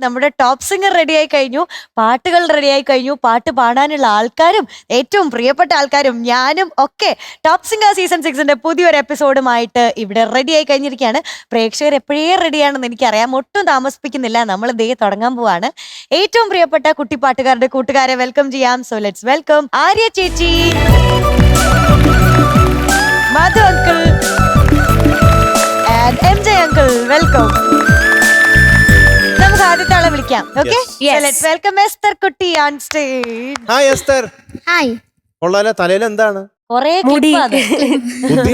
നമ്മുടെ top singer റെഡിയായി കഴിഞ്ഞു, പാട്ടുകൾ റെഡിയായി കഴിഞ്ഞു, പാട്ട് പാടാനുള്ള ആൾക്കാരും ഏറ്റവും പ്രിയപ്പെട്ട ആൾക്കാരും ഞാനും ഒക്കെ ടോപ്പ് സിംഗർ സീസൺ 6ന്റെ പുതിയൊരു എപ്പിസോഡുമായിട്ട് ഇവിടെ റെഡിയായി കഴിഞ്ഞിരിക്കുകയാണ്. പ്രേക്ഷകർ എപ്പോഴേ റെഡിയാണെന്ന് എനിക്കറിയാം. ഒട്ടും താമസിപ്പിക്കുന്നില്ല, നമ്മൾ ദേ തുടങ്ങാൻ പോവാണ്. ഏറ്റവും പ്രിയപ്പെട്ട കുട്ടിപ്പാട്ടുകാരുടെ കൂട്ടുകാരെ വെൽക്കം ചെയ്യാം. സോ ലെറ്റ്സ് വെൽക്കം ആര്യ ചേച്ചി, Madhu uncle and MJ uncle. Welcome. നമുക്ക് ആദ്യത്തെ ആളെ വിളിക്കാം. ഓക്കെ, ലെറ്റ്സ് വെൽക്കം എസ്തർ കുട്ടി on stage. Hi Esther. Hi. കൊള്ളാലോ. തലയിൽ എന്താണ്? കൊറേ ബുദ്ധി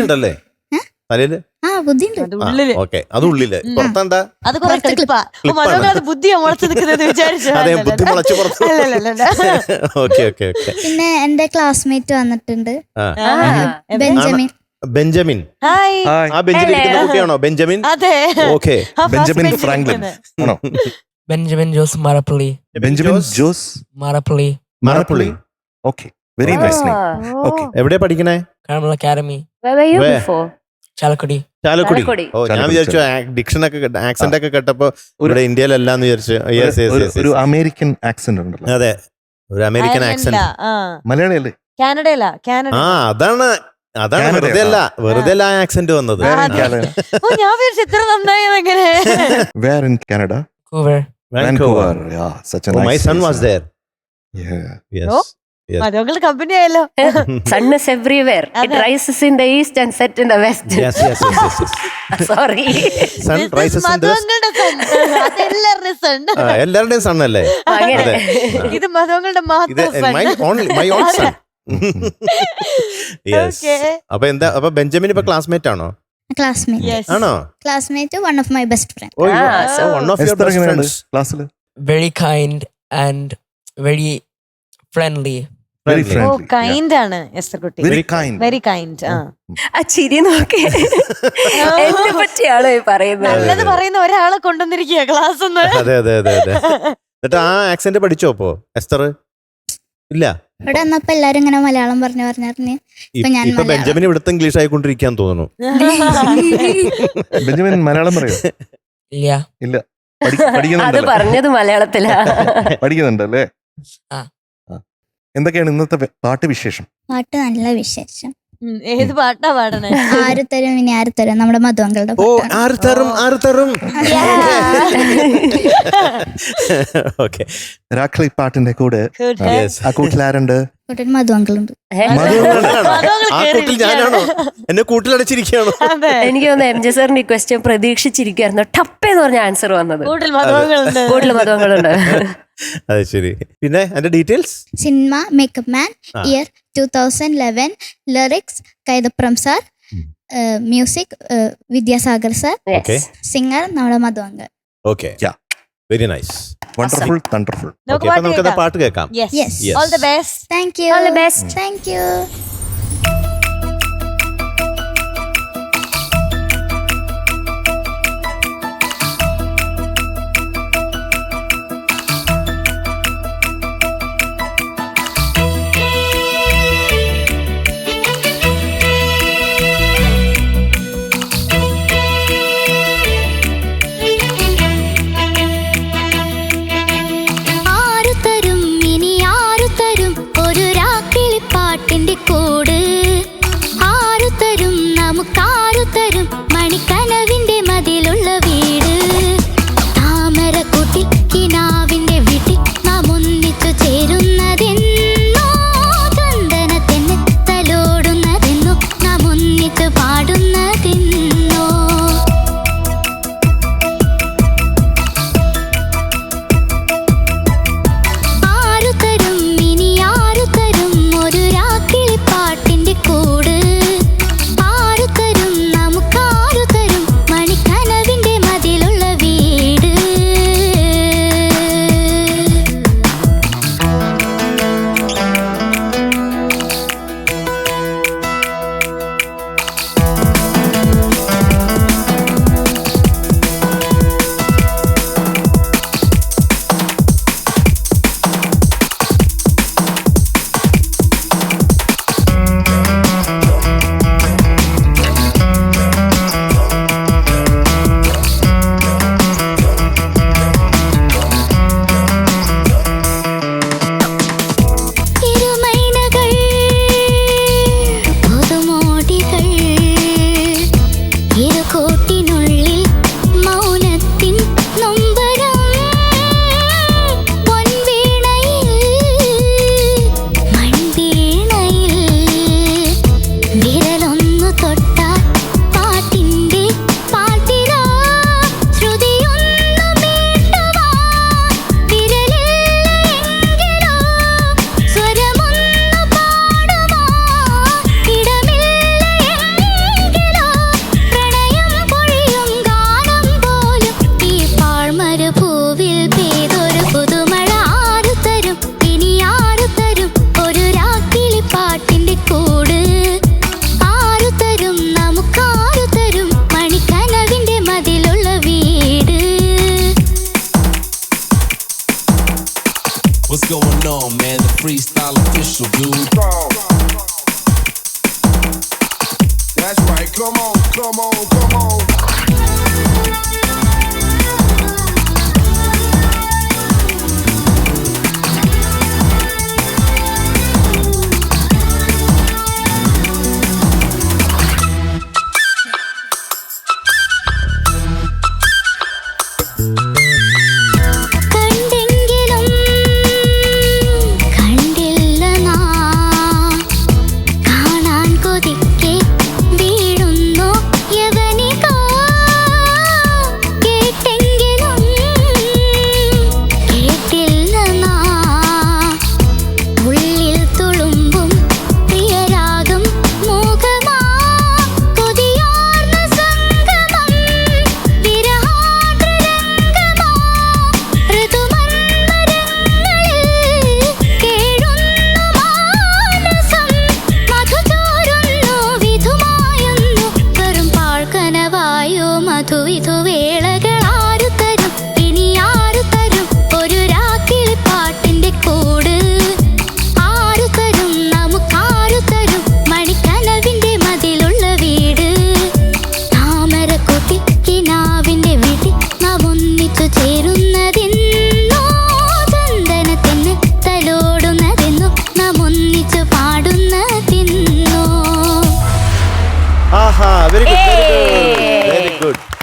ഉണ്ടല്ലേ തലയില്? ഓക്കെ, അത് ഉള്ളില്. പുറത്തെന്താ? അത് കുറെ ക്ലിപ്പാ. അത് ബുദ്ധിയാ മുളച്ചു നിൽക്കുന്നത് വിചാരിച്ചു. അതെ, ബുദ്ധി മുളച്ചു പുറത്ത്. Okay okay okay. പിന്നെ എന്റെ ക്ലാസ്മേറ്റ് വന്നിട്ടുണ്ട്, ബെഞ്ചമിൻ. ബെഞ്ചമിൻ. ഹായ്. ആ ബെഞ്ചിൽ ഇരിക്കുന്ന കുട്ടിയാണോ ബെഞ്ചമിൻ? അതെ. ഓക്കെ. ബെഞ്ചമിൻ ഫ്രാങ്ക്ലിൻ ആണോ? Benjamin Jose Marappally. Benjamin Jose Marappally. Marappally. Okay, very nice name. Okay, എവിടെ പഠിക്കണേ? കാർമൽ അക്കാദമി, ചാലക്കുടി. ചാലക്കുടി. ഓ, ഞാൻ വിചാരിച്ചു ഡിക്ഷൻ ഒക്കെ ആക്സെന്റ് ഒക്കെ കേട്ടപ്പോ ഇവിടെ ഇന്ത്യയിലല്ലാന്ന് വിചാരിച്ചു. ഒരു അമേരിക്കൻ ആക്സെന്റ് ഉണ്ടല്ലോ. അതെ, ഒരു അമേരിക്കൻ ആക്സെന്റ്. മലയാളി അല്ലേ? കാനഡയില. കാനഡ. ആ, അതാണ് വെറുതെ അല്ല ആക്സെന്റ് വന്നത്. ഞാൻ വിചാരിച്ചു ഇത്ര നന്നായത് എങ്ങനെ. Where in Canada? Vancouver. Yeah, such a nice. My son was there. Yeah. Yes. Yes. മധുക്കൾ കമ്പനി ആയല്ലോ. Sun is everywhere. It rises in the east and sets in the west. Yes. Sorry. Sun rises in the west. എല്ലാവരുടെയും sun അല്ലേ? അങ്ങനെ. ഇത് മധുക്കളുടെ മാത്രം. my own son. Yes. അപ്പൊ എന്താ, അപ്പൊ ബെഞ്ചമിൻ ഇപ്പൊ ക്ലാസ്മേറ്റ് ആണോ? ക്ലാസ്മേറ്റ് ആണോ? Classmate, one of my best friend. Oh, one of your best friends. ക്ലാസ്സില് Very kind and very friendly. very ഓ, friendly. കൈൻഡ് ആണ് എസ്തർ കുട്ടി. Very kind. Very kind. ആ ചിരി നോക്കി എന്നെ പറ്റിയാണോ ഈ പറയുന്നത്? നല്ലത് പറയുന്ന ഒരാളെ കൊണ്ടുവന്നിരിക്കുക ക്ലാസ്. അതെ. എന്നിട്ട് ആ ആക്സെന്റ് പഠിച്ചോ അപ്പോ എസ്തർ? ഇല്ല. ഇവിടെ വന്നപ്പോ എല്ലാരും ഇങ്ങനെ മലയാളം പറഞ്ഞു ഇപ്പൊ ബെഞ്ചമിൻ ഇവിടുത്തെ ഇംഗ്ലീഷ് ആയിക്കൊണ്ടിരിക്കാൻ തോന്നുന്നു. ബെഞ്ചമിൻ മലയാളം പറയോ? ഇല്ല. അത് പഠിക്കുന്നുണ്ടല്ലേ? പറഞ്ഞത് മലയാളത്തിലാ. പഠിക്കുന്നുണ്ടല്ലേ? ആ. എന്തൊക്കെയാണ് ഇന്നത്തെ പാട്ട് വിശേഷം? പാട്ട് നല്ല വിശേഷം. ഏത് പാട്ടാ പാടണേ? ആരുത്തരും ഇനി ആരുത്തരും, നമ്മുടെ മധുവങ്കളുടെ ഓ, ആര് തരും. ഓക്കെ. രാക്കളി പാട്ടിന്റെ കൂടെ ആ കൂട്ടിലാരുണ്ട്? കൂട്ടിൽ മധുവങ്കളുണ്ട്. ആ കൂട്ടിൽ ഞാനാണോ? എന്നെ കൂട്ടിലടച്ചിരിക്കുകയാണോ? എനിക്ക് തോന്നുന്നു MJ സാറിന്റെ ഈ ക്വസ്റ്റ്യൻ പ്രതീക്ഷിച്ചിരിക്കുകയായിരുന്നു. ടപ്പേന്ന് പറഞ്ഞ ആൻസർ വന്നത്. കൂടുതൽ മധുക്കളുണ്ട്. അത് ശരി. പിന്നെ അതിന്റെ details? Cinema makeup man, year 2011, lyrics Kaithapram sir, music Vidyasagar sir, singer നമ്മുടെ മധുവങ്കൾ. Okay, very nice, wonderful, thunderful. Okay, അപ്പൊ നമുക്ക് പാട്ട് കേൾക്കാം. Yes. All the best. Thank you. All the best. Thank you. പാട്ടിന്റെ What's going on, man? The freestyle official, dude. That's right. Come on, come on, come on.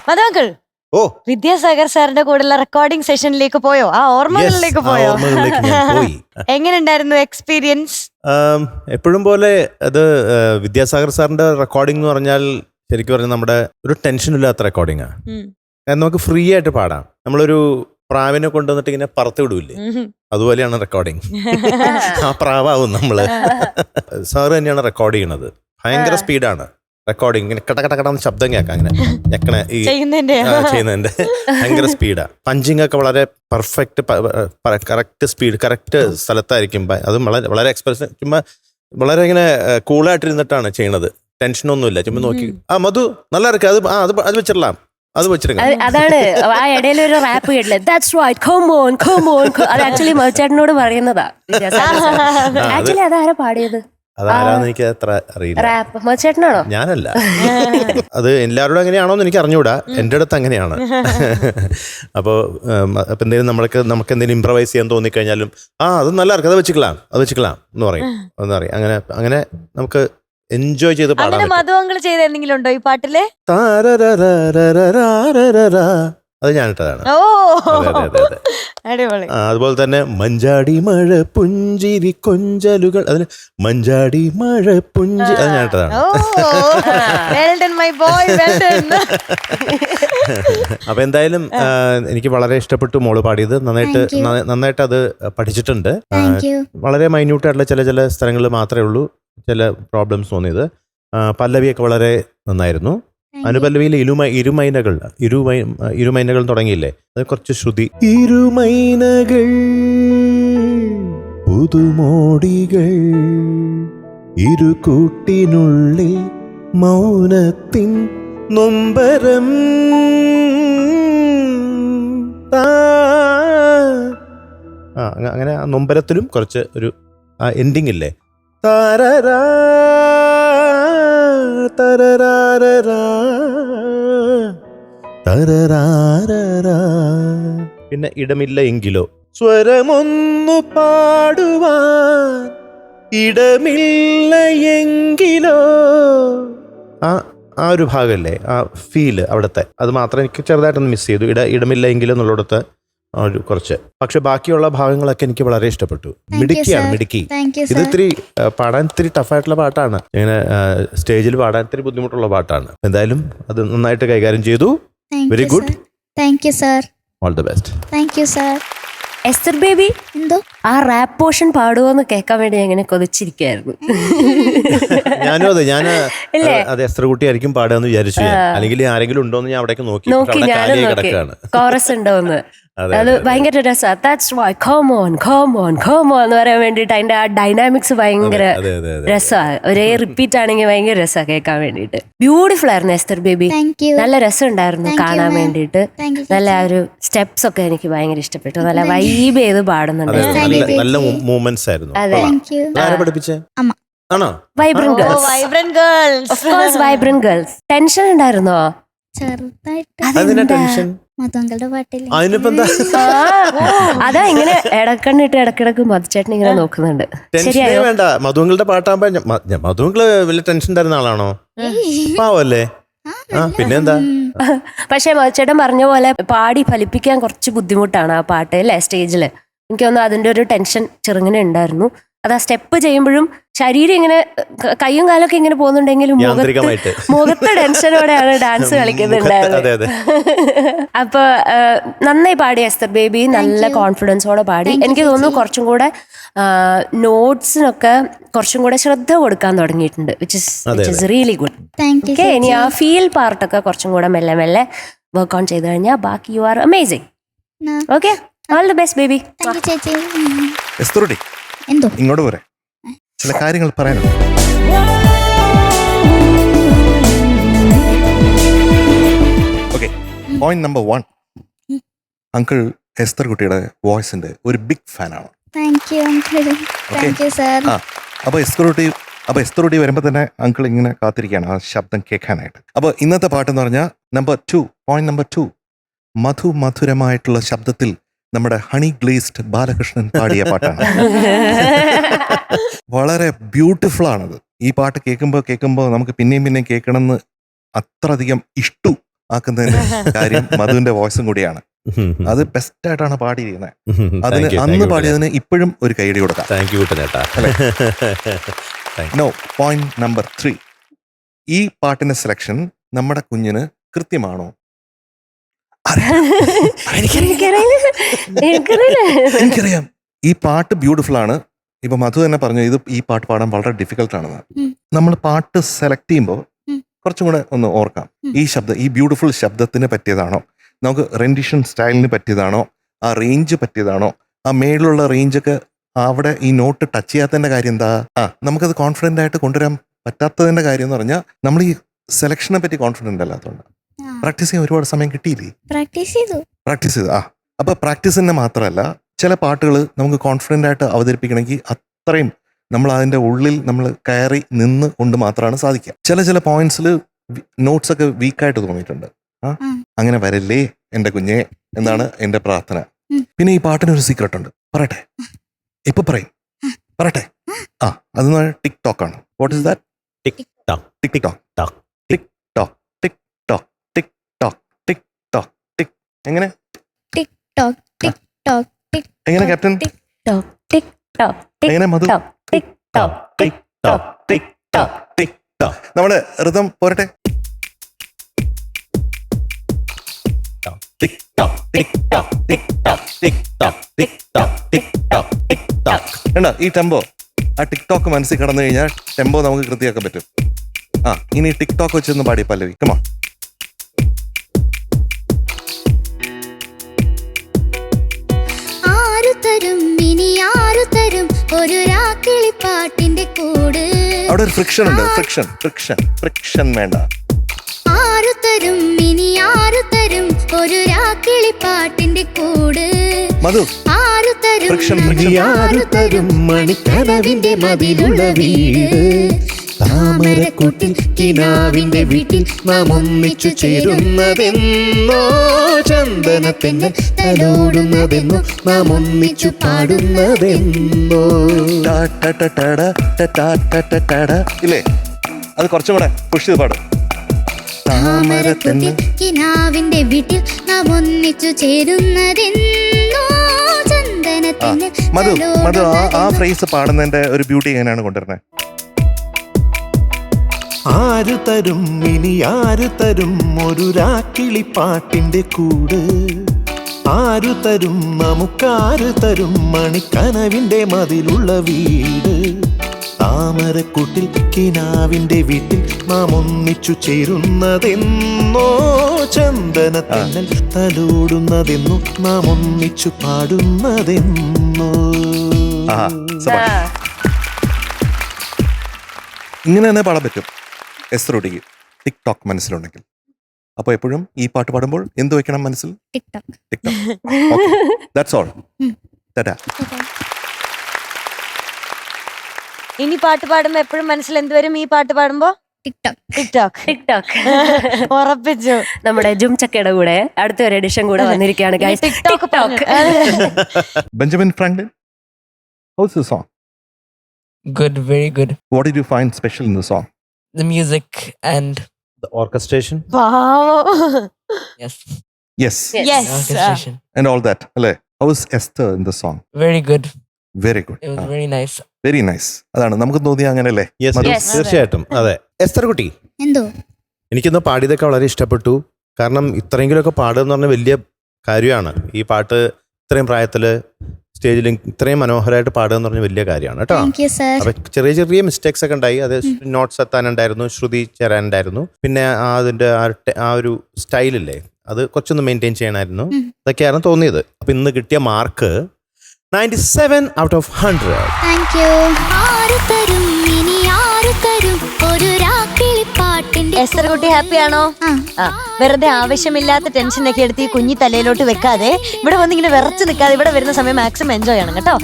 മധുവങ്കിൾ, ഓ വിദ്യാസാഗർ സാറിന്റെ കൂടെയുള്ള recording സെഷനിലേക്ക് പോയോ? ആ ഓർമ്മകളിലേക്ക് പോയോ? ഓർമ്മകളിലേക്ക് ഞാൻ പോയി. എങ്ങനെ ഉണ്ടായിരുന്നു എക്സ്പീരിയൻസ്? എപ്പോഴും പോലെ അത് വിദ്യാസാഗർ സാറിന്റെ റെക്കോർഡിംഗ് എന്ന് പറഞ്ഞാൽ ശരിക്കും പറഞ്ഞാൽ നമ്മുടെ ഒരു ടെൻഷൻ ഇല്ലാത്ത റെക്കോർഡിംഗാണ്. കാരണം നമുക്ക് ഫ്രീ ആയിട്ട് പാടാം. നമ്മളൊരു പ്രാവിനെ കൊണ്ടുവന്നിട്ട് ഇങ്ങനെ പറത്ത് വിടൂല്ലേ, അതുപോലെയാണ് റെക്കോർഡിങ്. ആ പ്രാവാവും നമ്മള്. സാറ് തന്നെയാണ് റെക്കോർഡ് ചെയ്യണത്. ഭയങ്കര സ്പീഡാണ് റെക്കോർഡിങ്. ഇങ്ങനെ കടകടകടന്ന് ശബ്ദം കേൾക്കാം, ഇങ്ങനെ ഞെക്കണ ഈ ചെയ്യുന്നതിന്റെ ഭയങ്കര സ്പീഡാ. പഞ്ചിങ് ഒക്കെ വളരെ പെർഫെക്റ്റ്, കറക്റ്റ് സ്പീഡ്, കറക്റ്റ് സ്ഥലത്തായിരിക്കും. അതും വളരെ എക്സ്പ്രഷൻ, ചുമ്മാ വളരെ ഇങ്ങനെ കൂളായിട്ടിരുന്നിട്ടാണ് ചെയ്യണത്. ടെൻഷനൊന്നുമില്ല. ചുമ്മാ നോക്കി മധു നല്ല ഇറക്കുക, അത് വെച്ചിടലാം, അത് വെച്ചിരുന്നു. അതാണ് ആ ഇടയിൽ ഒരു റാപ്പ് കേട്ടില്ലേ, that's right, come on come on. അത് ആക്ച്വലി മധുചേട്ടനോട് പറയുന്നതാ. ആക്ച്വലി അതാരാ പാടിയത്? അതാരാന്ന് എനിക്ക് അത്ര അറിയില്ല. റാപ്പ് മധുചേട്ടനാണോ? ഞാനല്ല. അത് എല്ലാവരോടും അങ്ങനെയാണോന്ന് എനിക്ക് അറിഞ്ഞൂടാ. എൻ്റെ അടുത്ത് അങ്ങനെയാണ്. അപ്പോൾ എന്തെങ്കിലും നമുക്ക് എന്തെങ്കിലും ഇംപ്രവൈസ് ചെയ്യാൻ തോന്നിക്കഴിഞ്ഞാലും അത് നല്ല ഇറക്കുക, അത് വെച്ചിக்கலாம் എന്ന് പറയും. അങ്ങനെ നമുക്ക് എൻജോയ് ചെയ്ത് പാടാൻ. മധുവങ്കിൾ ചെയ്ത എന്തെങ്കിലും ഉണ്ടോ ഈ പാട്ടില്? അത് ഞാനിട്ടതാണ്. അടിപൊളി. അതുപോലെ തന്നെ മഞ്ചാടി മഴ പുഞ്ചിരി കൊഞ്ചലുകൾ, അതിന് മഞ്ചാടി മഴ പുഞ്ചി, അത് ഞാനിട്ടതാണ്. അപ്പൊ എന്തായാലും എനിക്ക് വളരെ ഇഷ്ടപ്പെട്ടു മോള് പാടിയത്. നന്നായിട്ട് അത് പഠിച്ചിട്ടുണ്ട്. വളരെ മൈന്യൂട്ടായിട്ടുള്ള ചില സ്ഥലങ്ങളിൽ മാത്രമേ ഉള്ളൂ ചില പ്രോബ്ലംസ് തോന്നിയത്. പല്ലവിയൊക്കെ വളരെ നന്നായിരുന്നു. അനുപല്ലവിയിലെ ഇരുമൈനകൾ തുടങ്ങിയില്ലേ, അത് കുറച്ച് ശ്രുതി. ഇരുമൈനകൾ പുതുമോടികൾ ഇരുകൂട്ടിനുള്ളിൽ മൗനത്തിൻ നൊമ്പരം അങ്ങനെ ആ നൊമ്പരത്തിലും കുറച്ച് ഒരു എൻഡിങ് ഇല്ലേ, താരരാ തരരാരരാ തരരാരരാ. പിന്നെ ഇടമില്ല എങ്കിലോ, സ്വരമൊന്നു പാടുവാൻ ഇടമില്ല എങ്കിലോ, ആ ഒരു ഭാഗമല്ലേ, ആ ഫീല് അവിടുത്തെ, അത് മാത്രം എനിക്ക് ചെറുതായിട്ടൊന്ന് മിസ് ചെയ്തു. ഇടമില്ല എങ്കിലോ എന്നുള്ളിടത്ത് ഒരു കുറച്ച്. പക്ഷെ ബാക്കിയുള്ള ഭാഗങ്ങളൊക്കെ എനിക്ക് വളരെ ഇഷ്ടപ്പെട്ടു. മിടുക്കി. ഇത് ഇത്തിരി പാടാൻ ഇത്തിരി ടഫായിട്ടുള്ള പാട്ടാണ്. ഇങ്ങനെ സ്റ്റേജിൽ പാടാൻ ഇത്തിരി ബുദ്ധിമുട്ടുള്ള പാട്ടാണ്. എന്തായാലും അത് നന്നായിട്ട് കൈകാര്യം ചെയ്തു. Very good. Thank you sir. All the best. Thank you sir. Esther baby, എന്തോ ആ റാപ്പ് പോർഷൻ പാടുവോന്ന് കേൾക്കാൻ വേണ്ടി അങ്ങനെ കൊതിച്ചിരിക്കായിരുന്നു. ഞാനും അത് എസ്തർ കുട്ടി ആയിരിക്കും പാടുകയെന്ന് വിചാരിച്ചു. അല്ലെങ്കിൽ ആരെങ്കിലും ഉണ്ടോന്ന് ഞാൻ അവിടേക്ക് നോക്കി ഞാനും നോക്കി കോറസ് ഉണ്ടോന്ന്. അതെ, അത് ഭയങ്കര രസമാണ്. ദാറ്റ്സ് വൈ കം ഓൺ എന്ന് പറയാൻ വേണ്ടിട്ട് അതിന്റെ ആ ഡൈനാമിക്സ് ഭയങ്കര അതെ, അതെ, അതെ. രസമാണ്. ഒരേ റിപ്പീറ്റ് ആണെങ്കിൽ ഭയങ്കര രസമാണ് കേൾക്കാൻ വേണ്ടിട്ട്. ബ്യൂട്ടിഫുൾ ആയിരുന്നു എസ്തർ ബേബി. Thank you. നല്ല രസം ഉണ്ടായിരുന്നു Thank you, കാണാൻ ma'am. വേണ്ടിട്ട്. Thank you. നല്ല ആ ഒരു സ്റ്റെപ്സ് ഒക്കെ എനിക്ക് ഭയങ്കര ഇഷ്ടപ്പെട്ടു. നല്ല വൈബ് ചെയ്ത് പാടുന്നുണ്ട് അതെ, എസ്തർ Thank you, ബേബി. നല്ല ചേച്ചി. മൂവ്മെന്റ്സ് ആയിരുന്നു. അതെ. Thank you. ആരെ പഠിപ്പിച്ചേ? അമ്മ. ആണോ? Vibrant girls. Vibrant girls. Of course vibrant girls. Tension ഉണ്ടായിരുന്നോ? ചെറുതായിട്ട് അതിന്റെ ടെൻഷൻ. മധുവങ്കളുടെ പാട്ടില്ലേ? അതിനിപ്പോ എന്താ അതാ ഇങ്ങനെ ഇടക്കണ്ണിട്ട് ഇടക്കിടക്ക് മധുചേട്ടൻ ഇങ്ങനെ നോക്കുന്നുണ്ട്. ടെൻഷനേ ശരിയായോ? വേണ്ട. മധുവങ്കളുടെ പാട്ടാകുമ്പോ മധുവങ്കള് വലിയ ടെൻഷൻ തരുന്ന ആളാണോ? പാവല്ലേ? ആ പിന്നെന്താ? പക്ഷെ മധുചേട്ടൻ പറഞ്ഞ പോലെ പാടി ഫലിപ്പിക്കാൻ കുറച്ച് ബുദ്ധിമുട്ടാണ് ആ പാട്ട് അല്ലേ സ്റ്റേജിൽ. എനിക്ക് തോന്നുന്നു അതിന്റെ ഒരു ടെൻഷൻ ചെറുങ്ങനെ ഉണ്ടായിരുന്നു. അത് ആ സ്റ്റെപ്പ് ചെയ്യുമ്പോഴും ശരീരം ഇങ്ങനെ കയ്യും കാലൊക്കെ ഇങ്ങനെ പോകുന്നുണ്ടെങ്കിലും യാന്ത്രികമായിട്ട്. മുഖത്ത് ടെൻഷനോടെയാണ് ഡാൻസ് കളിക്കുന്നുണ്ടായിരുന്നത്. അതെ, അതെ. അപ്പൊ നന്നായി പാടി എസ്തർ ബേബി. നല്ല കോൺഫിഡൻസോടെ പാടി. എനിക്ക് തോന്നുന്നു കുറച്ചും കൂടെ നോട്ട്സിനൊക്കെ കുറച്ചും കൂടെ ശ്രദ്ധ കൊടുക്കാൻ തുടങ്ങിയിട്ടുണ്ട്. Which is really good. Thank you. Okay, ഇനി ആ ഫീൽ പാർട്ടൊക്കെ കുറച്ചും കൂടെ മെല്ലെ മെല്ലെ വർക്ക് ഓൺ ചെയ്ത് കഴിഞ്ഞാൽ ബാക്കി you are amazing. Okay, all the best baby. Thank you ചേച്ചി. എസ്തറുടി എന്തോ ഇങ്ങോട്ട് പോരെ, ചില കാര്യങ്ങൾ പറയാനുണ്ട്. Okay, point number 1. Uncle Esther കുട്ടിയുടെ വോയിസിന്റെ ഒരു ബിഗ് ഫാനാണ്. Thank you uncle. Thank you sir. ആ അപ്പൊ എസ്തർ കുട്ടി വരുമ്പോ തന്നെ അങ്കിൾ ഇങ്ങനെ കാത്തിരിക്കുകയാണ് ആ ശബ്ദം കേൾക്കാനായിട്ട്. അപ്പൊ ഇന്നത്തെ പാട്ടെന്ന് പറഞ്ഞാൽ പോയിന്റ് നമ്പർ 2, മധുരമായിട്ടുള്ള ശബ്ദത്തിൽ നമ്മുടെ ഹണി ഗ്ലേസ്ഡ് ബാലകൃഷ്ണൻ പാടിയ പാട്ടാണ്. വളരെ ബ്യൂട്ടിഫുൾ ആണത്. ഈ പാട്ട് കേൾക്കുമ്പോൾ നമുക്ക് പിന്നെയും കേൾക്കണമെന്ന് അത്രയധികം ഇഷ്ടു ആക്കുന്നതിന്റെ കാര്യം മധുവിന്റെ വോയിസും കൂടിയാണ്. അത് ബെസ്റ്റ് ആയിട്ടാണ് പാടിയിരിക്കുന്നത്. അതിന് അന്ന് പാടിയതിന് ഇപ്പോഴും ഒരു കൈയടി കൊടുക്കാം. താങ്ക് യു ചേട്ടാ. No, point number 3. ഈ പാട്ടിന്റെ സെലക്ഷൻ നമ്മുടെ കുഞ്ഞിന് കൃത്യമാണോ? എനിക്കറിയാം ഈ പാട്ട് ബ്യൂട്ടിഫുൾ ആണ്. ഇപ്പൊ മധു തന്നെ പറഞ്ഞു ഈ പാട്ട് പാടാൻ വളരെ ഡിഫിക്കൽട്ട് ആണെന്ന്. നമ്മൾ പാട്ട് സെലക്ട് ചെയ്യുമ്പോൾ കുറച്ചും കൂടെ ഒന്ന് ഓർക്കാം. ഈ ബ്യൂട്ടിഫുൾ ശബ്ദത്തിന് പറ്റിയതാണോ, നമുക്ക് റെൻഡിഷൻ സ്റ്റൈലിന് പറ്റിയതാണോ, ആ റേഞ്ച് പറ്റിയതാണോ, ആ മേളിലുള്ള റേഞ്ചൊക്കെ അവിടെ ഈ നോട്ട് ടച്ച് ചെയ്യാത്തതിന്റെ കാര്യം എന്താ, നമുക്കത് കോൺഫിഡന്റ് ആയിട്ട് കൊണ്ടുവരാൻ പറ്റാത്തതിന്റെ കാര്യം എന്ന് പറഞ്ഞാൽ നമ്മൾ ഈ സെലക്ഷനെ പറ്റി കോൺഫിഡന്റ് അല്ലാത്തതുകൊണ്ട്. പ്രാക്ടീസ് ചെയ്യാൻ ഒരുപാട് സമയം കിട്ടിയില്ലേ? പ്രാക്ടീസ് ചെയ്തു. അപ്പൊ പ്രാക്ടീസിന് മാത്രമല്ല, ചില പാട്ടുകൾ നമുക്ക് കോൺഫിഡന്റ് ആയിട്ട് അവതരിപ്പിക്കണമെങ്കിൽ അത്രയും നമ്മൾ അതിന്റെ ഉള്ളിൽ നമ്മൾ കയറി നിന്ന് കൊണ്ട് മാത്രമാണ് സാധിക്കുക. ചില പോയിന്റ്സിൽ നോട്ട്സ് ഒക്കെ വീക്കായിട്ട് തോന്നിയിട്ടുണ്ട്. അങ്ങനെ വരല്ലേ എന്റെ കുഞ്ഞെ എന്നാണ് എന്റെ പ്രാർത്ഥന. പിന്നെ ഈ പാട്ടിനൊരു സീക്രട്ട് ഉണ്ട്, പറയട്ടെ? ഇപ്പൊ പറയട്ടെ? അത് ടിക്ടോക്ക് ആണ്. What is that? ടിക്ടോക്ക്. എങ്ങനെ ക്യാപ്റ്റൻ? എങ്ങനെ മധു? നമ്മുടെ ഋതം പോരട്ടെ? ഈ ടെമ്പോ, ആ ടിക്ടോക്ക് മനസ്സിൽ കടന്നു കഴിഞ്ഞാൽ ടെമ്പോ നമുക്ക് കൃത്യമാക്കാൻ പറ്റും. ഇനി ടിക്ടോക്ക് വെച്ചൊന്ന് പാടി പല്ലവി. കമാ. അവിടെ ഒരു ഫ്രിക്ഷൻ ഉണ്ട്. ഫ്രിക്ഷൻ വേണ്ട. മധു, ഫ്രിക്ഷൻ മണിക്കനവിന്റെ മതിലുള്ള വീട്, താമരക്കൂട്ടിൽ കിനാവിന്റെ വീട്ടിൽ നാം ഒന്നിച്ചു ചേരുന്നതെന്നോ, ചന്ദനത്തെന്ന് തലോടുന്നതെന്നോ, നാം ഒന്നിച്ചു പാടുന്നതെന്നോ. ഇല്ലേ? അത് കുറച്ചും കൂടെ പുഷ് ചെയ്ത് പാടും. താമരക്കൂട്ടിൽ കിനാവിന്റെ വീട്ടിൽ നാം ഒന്നിച്ചു ചേരുന്നതെന്നോ, ചന്ദനത്തെന്ന്. മധു ആ ഫ്രേസ് പാടുന്നതിന്റെ ഒരു ബ്യൂട്ടി എങ്ങനെയാണ് കൊണ്ടുവരുന്നത്? ആര് തരും ഇനി ആര് തരും ഒരു രാക്കിളിപ്പാട്ടിന്റെ കൂട്, ആരു തരും നമുക്കാര് തരും മണിക്കനവിന്റെ മതിലുള്ള വീട്, താമരക്കൂട്ടിൽ കിനാവിന്റെ വീട്ടിൽ നാം ഒന്നിച്ചു ചേരുന്നതെന്നോ ചന്ദന തന്നൽ തലോടുന്നതെന്നോ നാം ഒന്നിച്ചു പാടുന്നതെന്നോ. ആഹാ, സബാഷ്. ഇങ്ങനെ തന്നെ പാടാൻ പറ്റും എസ്റോട്ടിക്ക് ടിക്ടോക്ക് മനസ്സിലുണ്ടെങ്കിൽ. അപ്പോൾ എപ്പോഴും ഈ പാട്ട് പാടുമ്പോൾ എന്ത് വെക്കണം മനസ്സിൽ? TikTok. TikTok. That's all. Tata. ഇനി പാട്ട് പാടുമ്പോ എപ്പോഴും മനസ്സിൽ എന്ത് വരും? ഈ പാട്ട് പാടുമ്പോ ടിക്ടോക്ക്. ടിക്ടോക്ക്. ടിക്ടോക്ക്. ഉറപ്പിച്ചു. നമ്മുടെ ജും ചക്കയുടെ കൂടെ അടുത്തൊരു എഡിഷൻ കൂടെ വന്നിരിക്കുകയാണ് guys. TikTok TikTok. Benjamin Franklin, how's the song? Good, very good. What did you find special in the song? The music and orchestration. പാവം. yes, Yes. Yes. the orchestration. And all that. അല്ലേ? How was Esther in the song? Very good. Very good. It was very nice. Very nice. അതാണ് നമുക്ക് തോന്നിയ അങ്ങനെയല്ലേ? Yes, മധു? Yes. തീർച്ചയായിട്ടും. അതെ. എസ്തർ കുട്ടി, എന്തോ എനിക്കിന്ന് പാടിയതൊക്കെ വളരെ ഇഷ്ടപ്പെട്ടു. കാരണം ഇത്രയെങ്കിലുമൊക്കെ പാടുക എന്ന് പറഞ്ഞാൽ വലിയ കാര്യമാണ്. ഈ പാട്ട് ഇത്രയും പ്രായത്തില് സ്റ്റേജിൽ ഇത്രയും മനോഹരമായിട്ട് പാടുക എന്ന് പറഞ്ഞാൽ വലിയ കാര്യമാണ് കേട്ടോ. Thank you sir. അപ്പൊ ചെറിയ ചെറിയ മിസ്റ്റേക്സ് ഒക്കെ ഉണ്ടായി. അത് നോട്ട്സ് എത്താനുണ്ടായിരുന്നു, ശ്രുതി ചേരാനുണ്ടായിരുന്നു, പിന്നെ അതിന്റെ ആ ഒരു സ്റ്റൈലില്ലേ അത് കുറച്ചൊന്ന് മെയിൻറ്റെയിൻ ചെയ്യണമായിരുന്നു. അതൊക്കെയാണ് തോന്നിയത്. അപ്പൊ ഇന്ന് കിട്ടിയ mark 97 out of 100. Thank U. ആര് തരും ഇനി ആര് തരും ഒരു രാക്കിളിപ്പാട്ടിന്റെ. എസ്തർ കുട്ടി ഹാപ്പി ആണോ? ആ, വെറുതെ ആവശ്യമില്ലാത്ത ടെൻഷനൊക്കെ എടുത്ത് ഈ കുഞ്ഞി തലയിലോട്ട് വെക്കാതെ ഇവിടെ വന്ന് ഇങ്ങനെ വിറച്ച് നിൽക്കാതെ ഇവിടെ വരുന്ന സമയം മാക്സിമം എൻജോയ് ചെയ്യണം കേട്ടോ.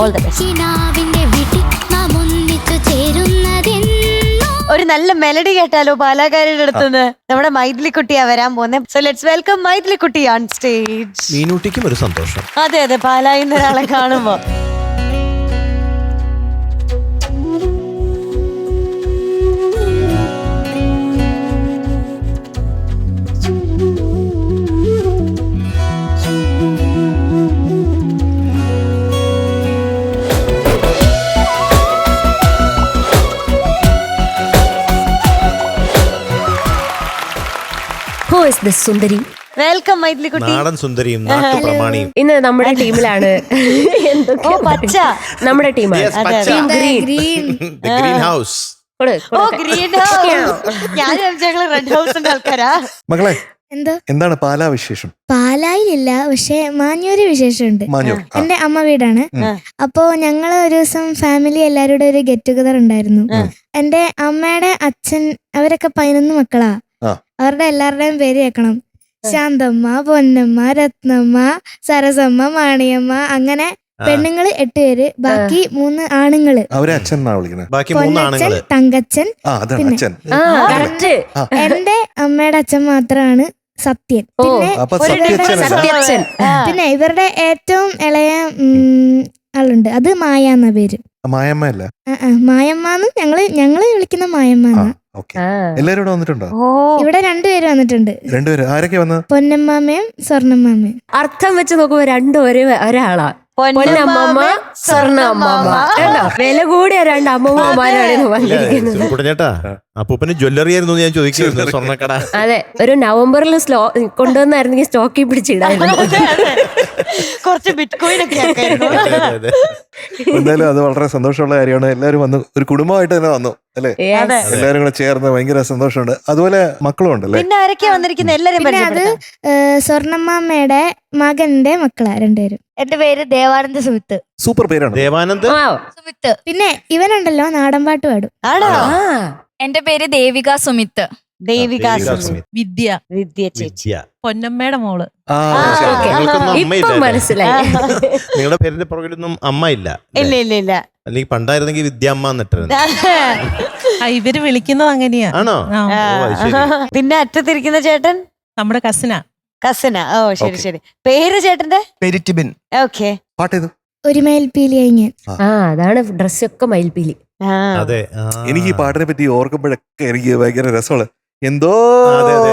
All the best. കിനാവിന്റെ വീട്ടിൽ നാം ഒന്നിച്ചു ചേരുന്നതെന്നോ. ഒരു നല്ല മെലഡി കേട്ടാലോ പാലാക്കാരുടെ അടുത്തുനിന്ന്? നമ്മുടെ മൈഥിലി കുട്ടിയാ വരാൻ പോകുന്നത്. സോ ലെറ്റ്സ് വെൽക്കം മൈഥിലി കുട്ടി ഓൺ സ്റ്റേജ്. മീനൂട്ടിക്കും ഒരു സന്തോഷം. അതെ അതെ, പാലായിന്ന് ഒരാളെ കാണുമ്പോ. Who is this sundari? Welcome Mythili കുട്ടി. നാടൻ സുന്ദരിയും നാട്ടുപ്രമാണിയും. ഇന്ന് നമ്മുടെ ടീമിലാണ്. ഓ പച്ച. നമ്മുടെ ടീമാണ്. Yes, പച്ച. Team green. Green. The green house. ഓ ഗ്രീൻ ഹൗസ്. ഞാൻ ഞങ്ങള് റെഡ് ഹൗസിന്റെ ആൾക്കാരാ. മകളെ, എന്തോ എന്താണ് പാലാ വിശേഷം? പാലായിലില്ല, പക്ഷെ മാഞ്ഞൂര് വിശേഷമുണ്ട്. മാഞ്ഞൂർ. ആ. എന്റെ അമ്മ വീടാണ്. അപ്പോ ഞങ്ങള് ഒരു ദിവസം ഫാമിലി എല്ലാവരുടെ ഒരു ഗെറ്റ് ടുഗദർ ഉണ്ടായിരുന്നു. എന്റെ അമ്മയുടെ അച്ഛൻ അവരൊക്കെ 11 മക്കളാ. ആ. അവരുടെ എല്ലാവരുടെയും പേര് കേൾക്കണം. ശാന്തമ്മ, പൊന്നമ്മ, രത്നമ്മ, സരസമ്മ, മാണിയമ്മ, അങ്ങനെ പെണ്ണുങ്ങള് 8 പേര്, ബാക്കി 3 ആണുങ്ങള്. അവരെ അച്ഛൻ എന്നാ വിളിക്കുന്നത്? ബാക്കി 3 പൊന്നച്ഛൻ, ആണുങ്ങള്. തങ്കച്ചൻ. ആ, അതാണ് പിന്നെ. അച്ഛൻ. കറക്റ്റ്. എന്റെ അമ്മയുടെ അച്ഛൻ മാത്രമാണ് സത്യൻ. ഓ, പിന്നെ അപ്പൊ ഒരു സത്യച്ഛൻ അല്ല? സത്യച്ഛൻ. പിന്നെ ഇവരുടെ ഏറ്റവും ഇളയ ആളുണ്ട്, അത് മായ എന്ന പേര്. മായമ്മ അല്ല? മായമ്മന്ന് ഞങ്ങള് വിളിക്കുന്ന മായമ്മ. ഓക്കെ. എല്ലാരും ഇവിടെ വന്നിട്ടുണ്ടോ? ഓ ഇവിടെ 2 പേര് വന്നിട്ടുണ്ട്. 2 പേര്. ആരൊക്കെ വന്നത്? പൊന്നമ്മാമയും സ്വർണ്ണമ്മാമയും. അർത്ഥം വെച്ച് നോക്കുമ്പോ രണ്ടും ഒരാളാ. പൊന്നമ്മമ്മ, സ്വർണ്ണമ്മമ്മ. കണ്ടോ? വില കൂടിയ 2 അമ്മമ്മമാരാണ് വന്നിരിക്കുന്നത്. കുടഞ്ഞേട്ടാ, അപ്പൂപ്പന് ജ്വല്ലറി ആയിരുന്നു ഞാൻ ചോദിക്കുന്നു. സ്വർണ്ണക്കട. അതെ, ഒരു നവംബറിൽ കൊണ്ടുവന്നായിരുന്നെങ്കിൽ സ്റ്റോക്കിൽ പിടിച്ചിടായിരുന്നു. കുറച്ച് ബിറ്റ് കോയിൻ ഒക്കെ ആക്കായിരുന്നു. എന്തായാലും അത് വളരെ സന്തോഷമുള്ള കാര്യമാണ്. എല്ലാവരും വന്നു, ഒരു കുടുംബമായിട്ട് തന്നെ വന്നു അല്ലേ? അതെ. എല്ലാവരും കൂടെ ചേർന്ന് ഭയങ്കര സന്തോഷമുണ്ട്. അതുപോലെ മക്കളും ഉണ്ടല്ലേ? പിന്നെ ആരൊക്കെയാ വന്നിരിക്കുന്നത്? എല്ലാരും പിന്നെ അത് സ്വർണ്ണമ്മാമ്മയുടെ മകന്റെ മക്കളാ 2 പേരും. എന്റെ പേര് ദേവാനന്ദ സുമിത്ത്. സൂപ്പർ പേരാണ്. ദേവാനന്ദ്. സുമിത്ത്. പിന്നെ ഇവനുണ്ടല്ലോ നാടൻപാട്ട് പാടും. ആണോ? എന്റെ പേര് ദേവിക സുമിത്ത്. ദേവിക ദേവിക സുമിത്ത്. സുമിത്ത്. വിദ്യ. വിദ്യ ചേച്ചി. വിദ്യ. പൊന്നമ്മയുടെ മോള്. ആ, ഓക്കേ. ഓക്കേ. നിങ്ങൾക്കൊന്നും ഇപ്പൊ അമ്മയില്ല. മനസ്സിലായി. നിങ്ങളുടെ പേരിന്റെ പുറകിലൊന്നും അമ്മ ഇല്ല. ഇല്ല ഇല്ല ഇല്ല. അല്ലെങ്കിൽ പണ്ടായിരുന്നെങ്കിൽ വിദ്യാമ്മ എന്നിട്ടായിരുന്നു. ഇവര് വിളിക്കുന്നത് അങ്ങനെയാ. ആണോ? ആ. ഓ, അത് ശരി. പിന്നെ അറ്റത്തിരിക്കുന്ന ചേട്ടൻ നമ്മുടെ കസിനാ. കസിന. ഓ ശരി Okay. ശരി. പേര് ചേട്ടന്റെ? പെരിറ്റിബിൻ. ഓക്കെ. പാട്ട് ചെയ്തു. ഒരു മയിൽപ്പീലിയായി ഞാൻ. ആ, അതാണ് ഡ്രസ്സൊക്കെ മയിൽപ്പീലി. അതെ. എനിക്ക് ഈ പാട്ടിനെ പറ്റി ഓർക്കുമ്പോഴൊക്കെ എനിക്ക് ഭയങ്കര രസമാണ്. എന്തോ അതെ, അതെ,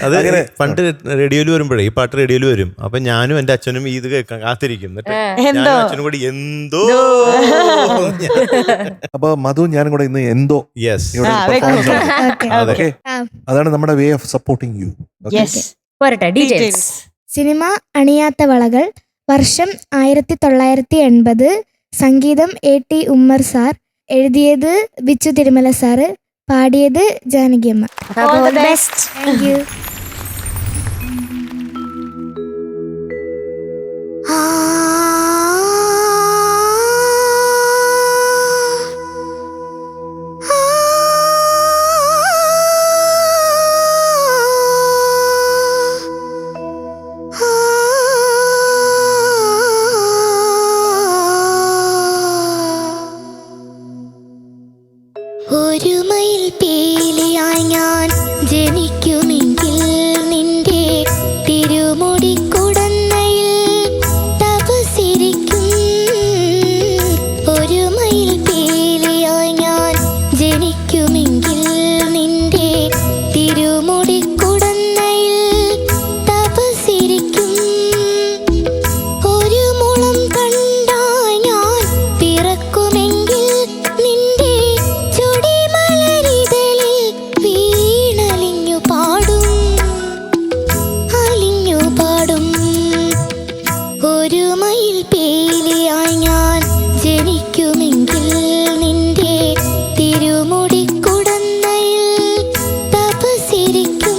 അത് അങ്ങനെ. പണ്ട് റേഡിയോയിൽ വരുമ്പോഴേ ഈ പാട്ട് റേഡിയോയിൽ വരും. അപ്പൊ ഞാനും എന്റെ അച്ഛനും ഇത് കേൾക്കാൻ കാത്തിരിക്കും. എന്നിട്ട് എന്തോ ഞാനും അച്ഛനും കൂടി എന്തോ. അപ്പൊ മധു ഞാനും കൂടെ ഇന്ന് എന്തോ യെസ്. ഇവിടെ performance ആണ്. ഓക്കെ. അതെ. അതാണ് നമ്മുടെ way of supporting you. Yes. പോരട്ടെ, ഡീറ്റെയിൽസ്. സിനിമ അണിയാത്ത വളകൾ, വർഷം 1980, സംഗീതം AT ഉമ്മർ സാർ, എഴുതിയത് ബിച്ചു തിരുമല സാറ്, പാടിയത് ജാനകിയമ്മ. All the best. Thank you. ഒരു മയിൽ പീലിയായി ഞാൻ ജനിക്കുമെങ്കിൽ നിന്റെ തിരുമുടിക്കുടന്നയിൽ തപസ്സിരിക്കും. ഒരു മയിൽ പീലിയായി ഞാൻ ജനിക്കുമെങ്കിൽ നിന്റെ തിരുമുടിക്കുടന്നയിൽ തപസ്സിരിക്കും. ഒരു മുളം കണ്ടായി ഞാൻ പിറക്കുമെങ്കിൽ നിന്റെ ചൊടിമലരിതളിൽ വീണലിഞ്ഞു പാടും, അലിഞ്ഞു പാടും. ഒരു മയിൽ പീലിയായി ഞാൻ ജനിക്കുമെങ്കിൽ നിന്റെ തിരുമുടിക്കുടന്നയിൽ തപസ്സിരിക്കും.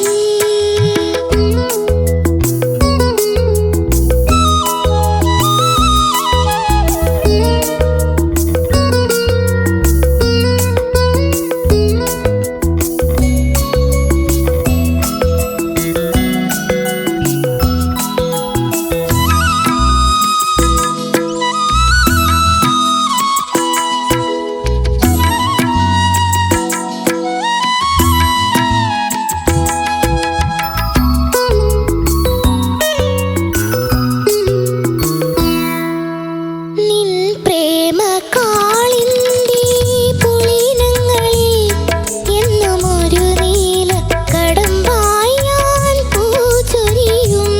നിൻ പ്രേമ കാളിന്തി പുളിനങ്ങളിൽ എന്നും ഒരു നീല കടമ്പായി ഞാൻ പൂച്ചൊരിയും.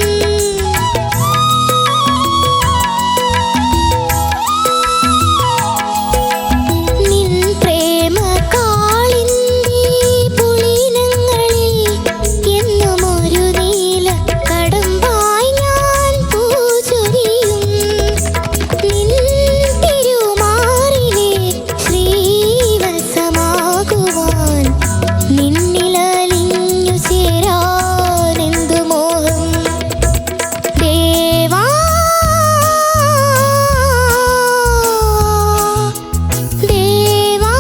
നിൻ പ്രേമ കാളിന്തി പുളിനങ്ങളിൽ എന്നും ഒരു നീല കടമ്പായി ഞാൻ പൂച്ചൊരിയും. നിൻ തിരുമാറിലെ ശ്രീവത്സമാകുവാൻ നിന്നിലലിഞ്ഞു ചേരാനെന്തു മോഹം. ദേവാ ദേവാ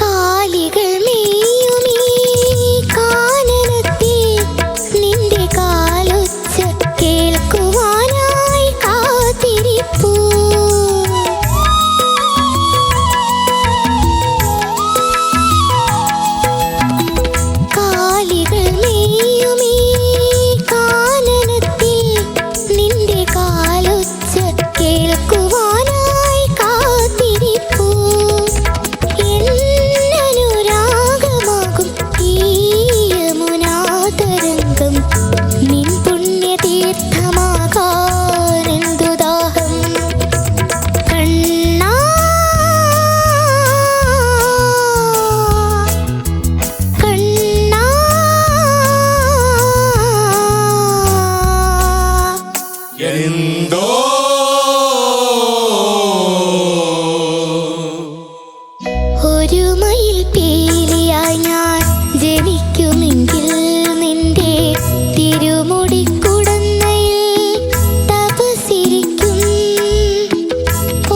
കാലികൾ മേയുമീ കാനനത്തിൽ നിന്റെ കാലൊച്ച കേൾക്കുവാനായി കാത്തിരിപ്പൂ. കാലികൾ മേയുമീ കാനനത്തിൽ നിന്റെ കാലൊച്ച കേൾക്കുവാനായി കാത്തിരിപ്പൂ. എന്നനുരാഗമാകും ഈ യമുനാതരംഗം നിൻ പുണ്യതീർത്ഥമാകാനെന്തു ദാഹം. കണ്ണാ കണ്ണാ ഒരു മയിൽ പീലിയായി ഞാൻ ജനിക്കുമെങ്കിൽ നിന്റെ തിരുമുടിക്കുടന്നയിൽ തപസ്സിരിക്കും.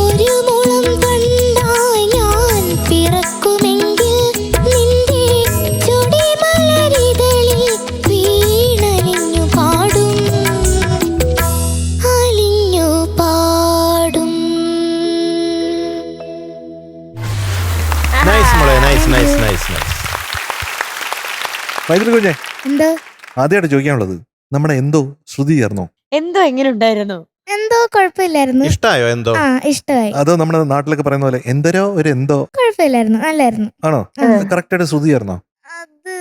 ഒരു മുളം കണ്ടായി ഞാൻ പിറക്കുമെങ്കിൽ നിന്റെ ചൊടിമലരിതളിൽ വീണലിഞ്ഞു പാടും, അലിഞ്ഞു പാടും. നൈസ് മോളെ, നൈസ് നൈസ് നൈസ് നൈസ്. മൈത്രി കുഞ്ഞെ, എന്തോ ആദ്യമായിട്ട് ചോദിക്കാനുള്ളത്, നമ്മുടെ എന്തോ ശ്രുതി ചേർന്നോ? എന്തോ എങ്ങനെ ഉണ്ടായിരുന്നു? എന്തോ കുഴപ്പമില്ലായിരുന്നു. ഇഷ്ടായോ എന്തോ? ആ ഇഷ്ടമായി. അതോ നമ്മുടെ നാട്ടിലൊക്കെ പറയുന്ന പോലെ എന്തരോ ഒരു എന്തോ കുഴപ്പമില്ലായിരുന്നു, നല്ലായിരുന്നു. ആണോ? കറക്റ്റ് ആയിട്ട് ശ്രുതി ചേർന്നോ? അത്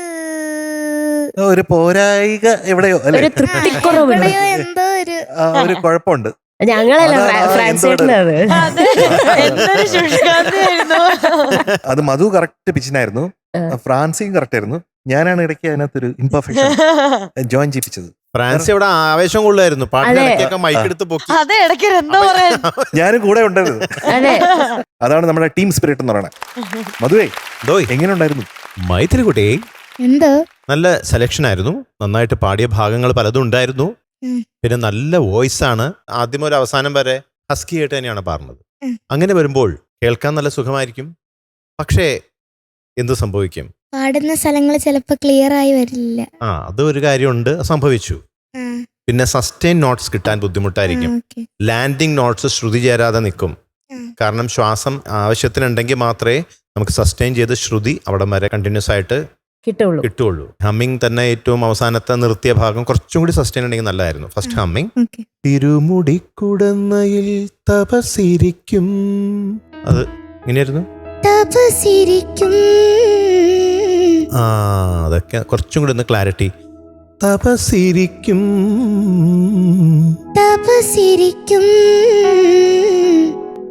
ഒരു പോരായിക എവിടെയോ അല്ലെ, ഒരു തൃപ്തിക്കുറവുണ്ട്. എവിടെയോ എന്തോ ഒരു ഒരു കുഴപ്പമുണ്ട്. ഞങ്ങളല്ല അതാണ് ഫ്രാൻസേട്ടൻ അത്. അതെ, എന്തൊരു ശുഷ്കാന്തിയായിരുന്നു. അത് മധു കറക്റ്റ് പിച്ചിനായിരുന്നു, ഫ്രാൻസിയും കറക്റ്റ് ആയിരുന്നു. ഞാനാണ് ഇടയ്ക്ക് അതിനകത്തൊരു ഇംപെർഫെക്ഷൻ ജോയിൻ ചെയ്യിപ്പിച്ചത്. ഫ്രാൻസി അവിടെ ആവേശം കൊള്ളായിരുന്നു, പാട്ടിനിടയ്ക്കൊക്കെ മൈക്കെടുത്ത് പൊക്കി. അതെ, ഇടയ്ക്ക് എന്തോ പറയാൻ. ഞാനും കൂടെ ഉണ്ടായിരുന്നു. അതെ, അതാണ് നമ്മുടെ ടീം സ്പിരിറ്റ് എന്ന് പറയുന്നത്. മധുവേ എങ്ങനെ ഉണ്ടായിരുന്നു? മൈത്രി കുട്ടി എന്തോ നല്ല സെലക്ഷൻ ആയിരുന്നു, നന്നായിട്ട് പാടിയ ഭാഗങ്ങൾ പലതും ഉണ്ടായിരുന്നു. പിന്നെ നല്ല വോയിസ് ആണ്, ആദ്യം ഒരു അവസാനം വരെ ഹസ്കി ആയിട്ട് തന്നെയാണ് പാടുന്നത്. അങ്ങനെ വരുമ്പോൾ കേൾക്കാൻ നല്ല സുഖമായിരിക്കും. പക്ഷേ എന്ത് സംഭവിക്കും, പാടുന്ന സ്ഥലങ്ങൾ ചിലപ്പോ ക്ലിയർ ആയി വരില്ല. അത് ഒരു കാര്യമുണ്ട്, സംഭവിച്ചു. പിന്നെ സസ്റ്റെയിൻ നോട്ട്സ് കിട്ടാൻ ബുദ്ധിമുട്ടായിരിക്കും. ലാൻഡിങ് നോട്ട്സ് ശ്രുതി ചേരാതെ നിൽക്കും. കാരണം ശ്വാസം ആവശ്യത്തിനുണ്ടെങ്കിൽ മാത്രമേ നമുക്ക് സസ്റ്റെയിൻ ചെയ്ത് ശ്രുതി അവിടെ വരെ കണ്ടിന്യൂസ് ആയിട്ട് കിട്ടുള്ളൂ. ഹമ്മിങ് തന്നെ ഏറ്റവും അവസാനത്തെ നിർത്തിയ ഭാഗം കുറച്ചും കൂടി സസ്റ്റെയിൻ ഉണ്ടെങ്കിൽ നല്ലതായിരുന്നു. First humming. തിരുമുടിക്കുടന്നയിൽ തപസിരിക്കും, അത് ഇങ്ങനെയായിരുന്നു. അതൊക്കെ കുറച്ചും കൂടി ഒന്ന് ക്ലാരിറ്റി. തപസിരിക്കും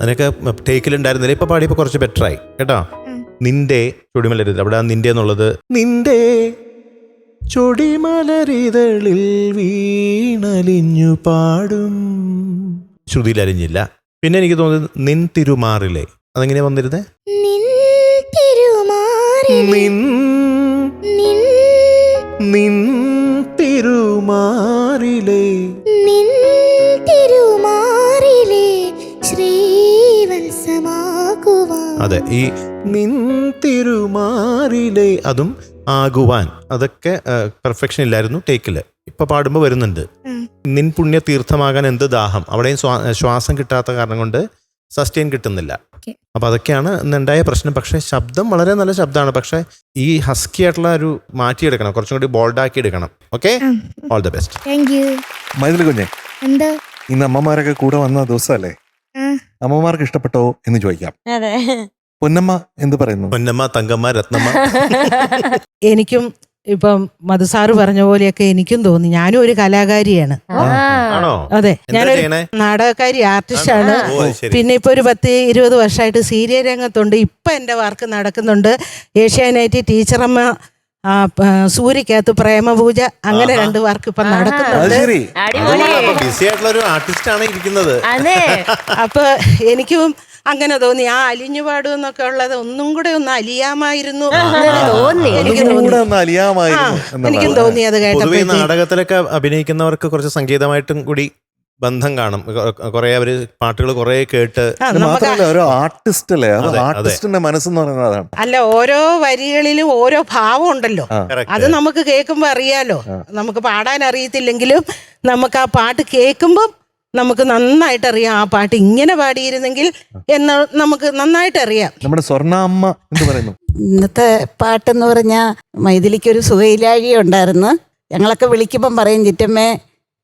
അതിനൊക്കെ ടേക്കിലുണ്ടായിരുന്നില്ല. ഇപ്പൊ പാടിയപ്പോ കുറച്ച് ബെറ്റർ ആയി കേട്ടോ. നിന്റെ ചൊടിമലരിതൾ, അവിടെ നിന്റെ എന്നുള്ളത് നിന്റെ ചൊടിമലരിതളിൽ വീണലിഞ്ഞു പാടും, ശ്രുതിയിൽ അലിഞ്ഞില്ല. പിന്നെ എനിക്ക് തോന്നുന്നത് നിൻ തിരുമാറിലെ, അതെങ്ങനെയാ വന്നിരുന്നേ? നിൻ തിരുമാറിലെ അതെ, ഈ നിൻ തിരുമാറിലെ അതും ആകുവാൻ, അതൊക്കെ പെർഫെക്ഷൻ ഇല്ലായിരുന്നു ടേക്കില്. ഇപ്പൊ പാടുമ്പോ വരുന്നുണ്ട്. നിൻ പുണ്യ തീർത്ഥമാകാൻ എന്ത് ദാഹം, അവിടെയും ശ്വാസം കിട്ടാത്ത കാരണം കൊണ്ട് സസ്റ്റെയിൻ കിട്ടുന്നില്ല. അപ്പൊ അതൊക്കെയാണ് ഇന്നുണ്ടായ പ്രശ്നം. പക്ഷെ ശബ്ദം വളരെ നല്ല ശബ്ദമാണ്. പക്ഷെ ഈ ഹസ്കി ആയിട്ടുള്ള ഒരു മാറ്റിയെടുക്കണം, കുറച്ചും കൂടി ബോൾഡാക്കി എടുക്കണം. Okay, all the best. Mythili കുഞ്ഞെ, എന്തോ ഇന്ന് അമ്മമാരൊക്കെ കൂടെ വന്ന ദിവസമല്ലേ, അമ്മമാർക്ക് ഇഷ്ടപ്പെട്ടോ എന്ന് ചോദിക്കാം. അതെ, പൊന്നമ്മ എന്ത് പറയുന്നു? പൊന്നമ്മ, തങ്കമ്മ, രത്നമ്മ. എനിക്കും ഇപ്പം മധുസാറ് പറഞ്ഞ പോലെയൊക്കെ എനിക്കും തോന്നി. ഞാനും ഒരു കലാകാരിയാണ്. അതെ, ഞാനൊരു നാടകക്കാരി, ആർട്ടിസ്റ്റാണ്. പിന്നെ ഇപ്പൊ ഒരു 10-20 വർഷമായിട്ട് സീരിയൽ രംഗത്തുണ്ട്. ഇപ്പൊ എന്റെ വർക്ക് നടക്കുന്നുണ്ട്. ഏഷ്യാനെറ്റ് ടീച്ചറമ്മ, സൂര്യക്കകത്ത് പ്രേമപൂജ, അങ്ങനെ 2 വർക്ക് ഇപ്പൊ നടക്കുന്നുണ്ട്. അപ്പൊ എനിക്കും അങ്ങനെ തോന്നി, ആ അലിഞ്ഞു പാടുമെന്നൊക്കെ ഉള്ളത് ഒന്നും കൂടെ ഒന്ന് അലിയാമായിരുന്നു എനിക്കും തോന്നി. അത് കേട്ടപ്പോൾ നാടകത്തിലൊക്കെ അഭിനയിക്കുന്നവർക്ക് കുറച്ച് സംഗീതമായിട്ടും കൂടി ബന്ധം കാണും. കുറെ അവര് പാട്ടുകൾ കുറെ കേട്ട്, ഒരു ആർട്ടിസ്റ്റ് അല്ലേ, ആർട്ടിസ്റ്റിന്റെ മനസ്സെന്ന് പറയുന്നത് അതാണ്. അല്ല, ഓരോ വരികളിലും ഓരോ ഭാവം ഉണ്ടല്ലോ, അത് നമുക്ക് കേൾക്കുമ്പോ അറിയാലോ. നമുക്ക് പാടാൻ അറിയത്തില്ലെങ്കിലും നമുക്ക് ആ പാട്ട് കേൾക്കുമ്പം നമുക്ക് നന്നായിട്ട് അറിയാം, ആ പാട്ട് ഇങ്ങനെ പാടിയിരുന്നെങ്കിൽ എന്ന് നമുക്ക് നന്നായിട്ട് അറിയാം. നമ്മുടെ സ്വർണ്ണാമ്മ എന്ത് പറയുന്നു? ഇന്നത്തെ പാട്ടെന്ന് പറഞ്ഞാൽ മൈഥിലിക്കൊരു സുഖയില്ലാഴി ഉണ്ടായിരുന്നു. ഞങ്ങളൊക്കെ വിളിക്കുമ്പം പറയും, ചിറ്റമ്മേ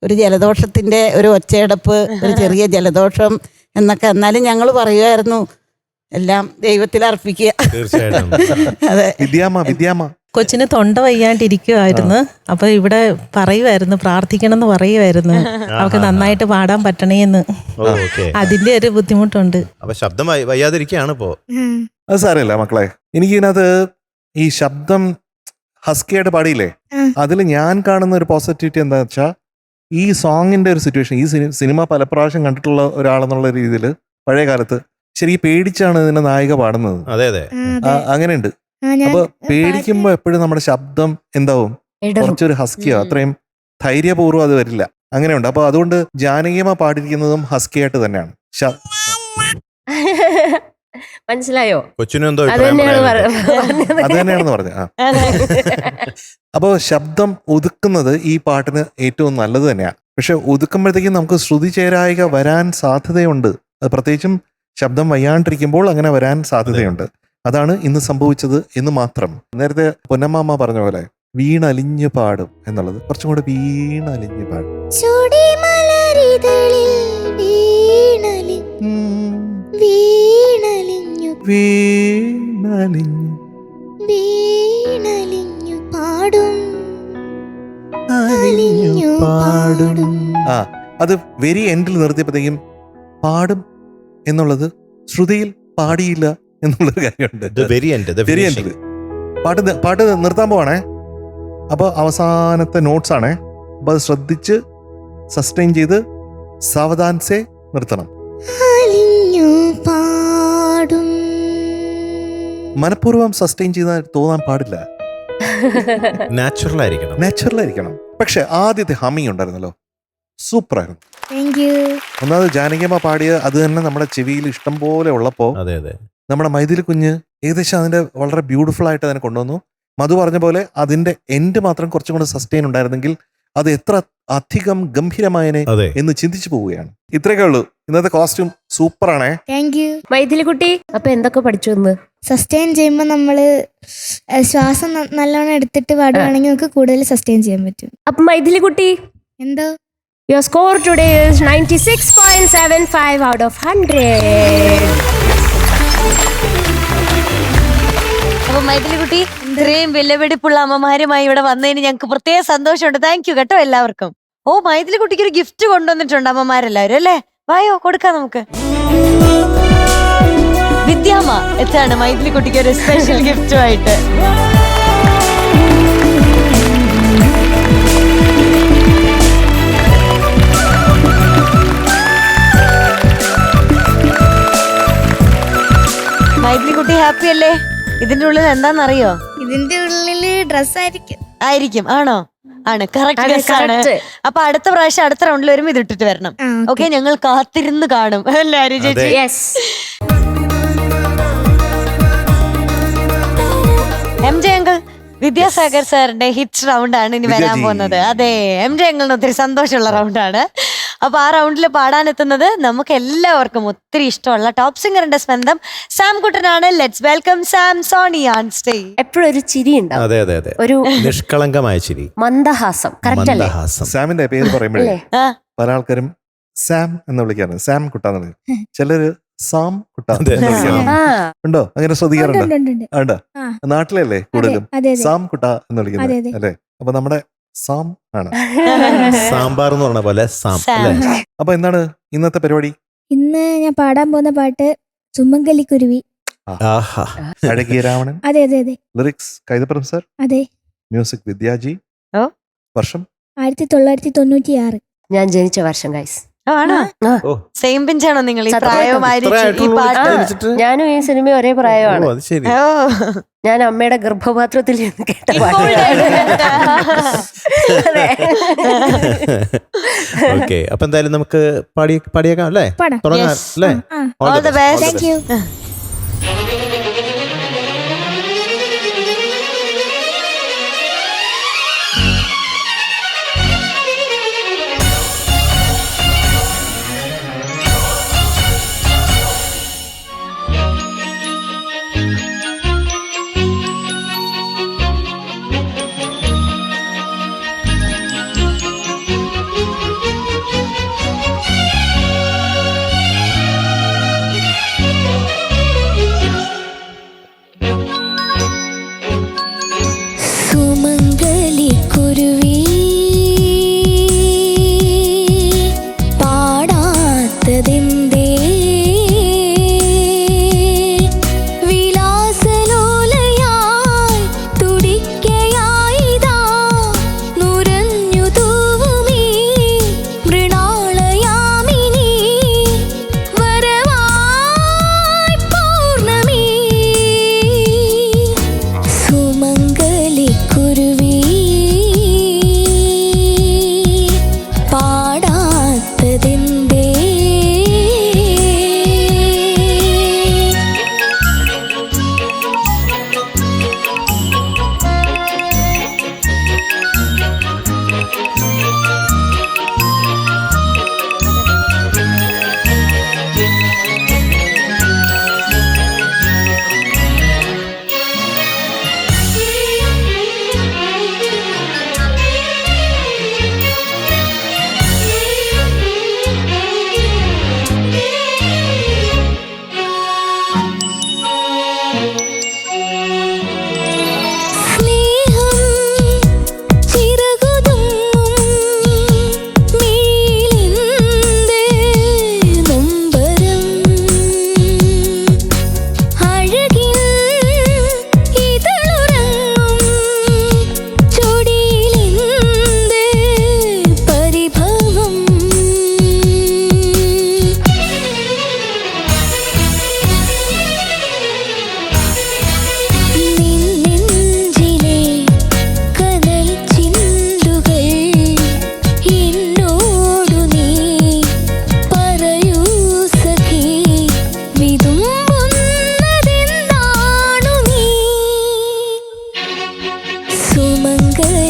ഒരു ജലദോഷത്തിൻ്റെ ഒരു ഒച്ചയടപ്പ്, ഒരു ചെറിയ ജലദോഷം എന്നൊക്കെ. എന്നാലും ഞങ്ങൾ പറയുമായിരുന്നു എല്ലാം ദൈവത്തിൽ അർപ്പിക്കുക. അതെ, വിദ്യാമ്മ കൊച്ചിന് തൊണ്ട വയ്യാണ്ടിരിക്കുമായിരുന്നു. അപ്പൊ ഇവിടെ പറയുമായിരുന്നു, പ്രാർത്ഥിക്കണം എന്ന് പറയുമായിരുന്നു, അവർക്ക് നന്നായിട്ട് പാടാൻ പറ്റണേന്ന്. അതിന്റെ ഒരു ബുദ്ധിമുട്ടുണ്ട്. അപ്പൊ ശബ്ദം വയ്യാതിരിക്കുകയാണ് ഇപ്പോ. അത് സാരമില്ല മക്കളെ. എനിക്കിതിനകത്ത് ഈ ശബ്ദം ഹസ്കിയായിട്ട് പാടിയില്ലേ, അതിൽ ഞാൻ കാണുന്ന ഒരു പോസിറ്റിവിറ്റി എന്താ വെച്ചാൽ, ഈ സോങ്ങിന്റെ ഒരു സിറ്റുവേഷൻ, ഈ സിനിമ പല പ്രാവശ്യം കണ്ടിട്ടുള്ള ഒരാളെന്നുള്ള രീതിയിൽ പഴയ കാലത്ത് ശരി പേടിച്ചാണ് ഇതിന്റെ നായിക പാടുന്നത്. അതെ അതെ, അങ്ങനെയുണ്ട്. അപ്പൊ പേടിക്കുമ്പോ എപ്പോഴും നമ്മുടെ ശബ്ദം എന്താവും, കുറച്ചൊരു ഹസ്കിയോ, അത്രയും ധൈര്യപൂർവ്വം അത് വരില്ല. അങ്ങനെയുണ്ട്. അപ്പൊ അതുകൊണ്ട് ജാനകിയമ്മ പാടിയിരിക്കുന്നതും ഹസ്കിയായിട്ട് തന്നെയാണ്. മനസ്സിലായോ? കൊച്ചിനും എന്തോ അത് തന്നെയാണെന്ന് പറഞ്ഞു. അപ്പൊ ശബ്ദം ഒതുക്കുന്നത് ഈ പാട്ടിന് ഏറ്റവും നല്ലത് തന്നെയാണ്. പക്ഷെ ഒതുക്കുമ്പോഴത്തേക്കും നമുക്ക് ശ്രുതി ചേരായിക വരാൻ സാധ്യതയുണ്ട്. അത് പ്രത്യേകിച്ചും ശബ്ദം വയ്യാണ്ടിരിക്കുമ്പോൾ അങ്ങനെ വരാൻ സാധ്യതയുണ്ട്. അതാണ് ഇന്ന് സംഭവിച്ചത് എന്ന് മാത്രം. നേരത്തെ പൊന്നമ്മ പറഞ്ഞ പോലെ വീണലിഞ്ഞു പാടും എന്നുള്ളത് കുറച്ചും കൂടെ വീണലിഞ്ഞു പാടും. വീണലിഞ്ഞു പാടും അലിഞ്ഞു പാടും. ആ അത് വെരി എൻഡിൽ നിർത്തിയപ്പോഴത്തേക്കും പാടും എന്നുള്ളത് ശ്രുതിയിൽ പാടിയില്ല എന്നുള്ളൊരു കാര്യമുണ്ട്. വെരി എൻഡ് പാട്ട് നിർത്താൻ പോവാണേ. അപ്പോൾ അവസാനത്തെ നോട്ട്സ് ആണേ. അപ്പോൾ അത് ശ്രദ്ധിച്ച് സസ്റ്റെയിൻ ചെയ്ത് സാവധാനസേ നിർത്തണം. അലിഞ്ഞു പാടും. മനഃപൂർവ്വം സസ്റ്റെയിൻ ചെയ്താൽ തോന്നാൻ പാടില്ല. നാച്ചുറൽ ആയിരിക്കണം. പക്ഷെ ആദ്യത്തെ ഹമ്മിങ് ഉണ്ടായിരുന്നല്ലോ, സൂപ്പറായിരുന്നു. Thank you. ഒന്നാമത് ജാനകിയമ്മ പാടിയ അത് തന്നെ നമ്മുടെ ചെവിയിൽ ഇഷ്ടം പോലെ ഉള്ളപ്പോ അതെ അതെ നമ്മുടെ മൈഥിലി കുഞ്ഞ് ഏകദേശം അതിന്റെ വളരെ ബ്യൂട്ടിഫുൾ ആയിട്ട് അതിനെ കൊണ്ടുവന്നു. മധു പറഞ്ഞ പോലെ അതിന്റെ എൻഡ് മാത്രം കുറച്ചും കൂടെ സസ്റ്റെയിൻ ഉണ്ടായിരുന്നെങ്കിൽ അത് എത്ര അധികം ഗംഭീരമായനെ എന്ന് ചിന്തിച്ചു പോവുകയാണ്. ഇത്രയൊക്കെ ഉള്ളൂ. ഇന്നത്തെ കോസ്റ്റ്യൂം സൂപ്പറാണേ. Thank you. മൈഥിലി കുട്ടി അപ്പൊ എന്തൊക്കെ പഠിച്ചു എന്ന്? സസ്റ്റെയിൻ ചെയ്യുമ്പോൾ നമ്മള് ശ്വാസം നല്ലോണം എടുത്തിട്ട് പാടുവാണെങ്കിൽ നമുക്ക് കൂടുതൽ സസ്റ്റെയിൻ ചെയ്യാൻ പറ്റും. അപ്പൊ മൈഥിലി കുട്ടി എന്തോ your score today is 96.75 out of 100. അപ്പൊ മൈഥിലി കുട്ടി ഇത്രയും വിലപിടിപ്പുള്ള അമ്മമാരുമായി ഇവിടെ വന്നതിന് ഞങ്ങൾക്ക് പ്രത്യേക സന്തോഷമുണ്ട്. താങ്ക് യു കേട്ടോ എല്ലാവർക്കും. ഓ മൈഥിലി കുട്ടിക്ക് ഒരു ഗിഫ്റ്റ് കൊണ്ടുവന്നിട്ടുണ്ട് അമ്മമാരെല്ലാവരും അല്ലേ? വായോ കൊടുക്കാം നമുക്ക്. വിദ്യാമ്മ എത്താണ് മൈഥിലി കുട്ടിക്ക് ഒരു സ്പെഷ്യൽ ഗിഫ്റ്റുമായിട്ട്. മൈഥിലി കുട്ടി ഹാപ്പി അല്ലേ? ഇതിന്റെ ഉള്ളിൽ എന്താണെന്നറിയോ? ഇതിന്റെ ഉള്ളില് ഡ്രസ് ആയിരിക്കും. ആണോ? ആണ്. കറക്റ്റ്. അപ്പൊ അടുത്ത പ്രാവശ്യം അടുത്ത റൗണ്ടിൽ വരുമ്പോ ഇത് ഇട്ടിട്ട് വരണം. ഓക്കെ, ഞങ്ങൾ കാത്തിരുന്ന് കാണും എല്ലാരും. ചേച്ചി MJ അങ്കിൾ, വിദ്യാസാഗർ സാറിന്റെ ഹിറ്റ് റൗണ്ട് ആണ് ഇനി വരാൻ പോകുന്നത്. അതെ, MJ അങ്കിളിന് ഒത്തിരി സന്തോഷമുള്ള റൗണ്ടാണ്. അപ്പൊ ആ റൗണ്ടിൽ പാടാനെത്തുന്നത് നമുക്ക് എല്ലാവർക്കും ഒത്തിരി ഇഷ്ടമുള്ള ടോപ്പ് സിംഗറിന്റെ സ്വന്തം സാം കുട്ടനാണ്. Let's welcome Sam Sony on stage. എപ്പോഴും ഒരു ചിരി ഉണ്ടാവും, ഒരു നിഷ്കളങ്കമായ ചിരി, മന്ദഹാസം. കറക്റ്റ് അല്ലേ? സാമിന്റെ പേര് പറയുമ്പോഴേ പല ആൾക്കാരും സാം എന്ന് വിളിക്കാറ്, സാം കുട്ട എന്നുള്ളത്. ചിലര് സാം കുട്ട ഉണ്ടോ? അങ്ങനെ ശ്രദ്ധിക്കാറുണ്ടോ? നാട്ടിലല്ലേ കൂടുതലും സാം കുട്ട എന്ന് വിളിക്കുന്നത് അല്ലേ? അപ്പൊ നമ്മുടെ സാം ആണ്. സാമ്പാർ എന്ന് പറഞ്ഞ പോലെ സാം. അപ്പൊ എന്താണ് ഇന്നത്തെ പരിപാടി? ഇന്ന് ഞാൻ പാടാൻ പോകുന്ന പാട്ട് സുമംഗലിക്കുരുവി. അഴകിയ രാവണൻ. അതെ അതെ അതെ. Lyrics Kaithapram sir. അതെ. മ്യൂസിക് വിദ്യാജി. വർഷം 1996. ഞാൻ ജനിച്ച വർഷം ഗൈസ്. ആണോ? സെയിം പിഞ്ചാണോ നിങ്ങൾ? ഈ പ്രായമായിരിക്കും ഈ പാട്ട്. ഞാനും ഈ സിനിമ ഒരേ പ്രായമാണ്. ഞാൻ അമ്മയുടെ ഗർഭപാത്രത്തിൽ നിന്ന് കേട്ട ഓക്കെ, അപ്പൊ എന്തായാലും നമുക്ക് പാടിയേക്കാം അല്ലേ? തുടങ്ങാം അല്ലേ? All the best. Thank you.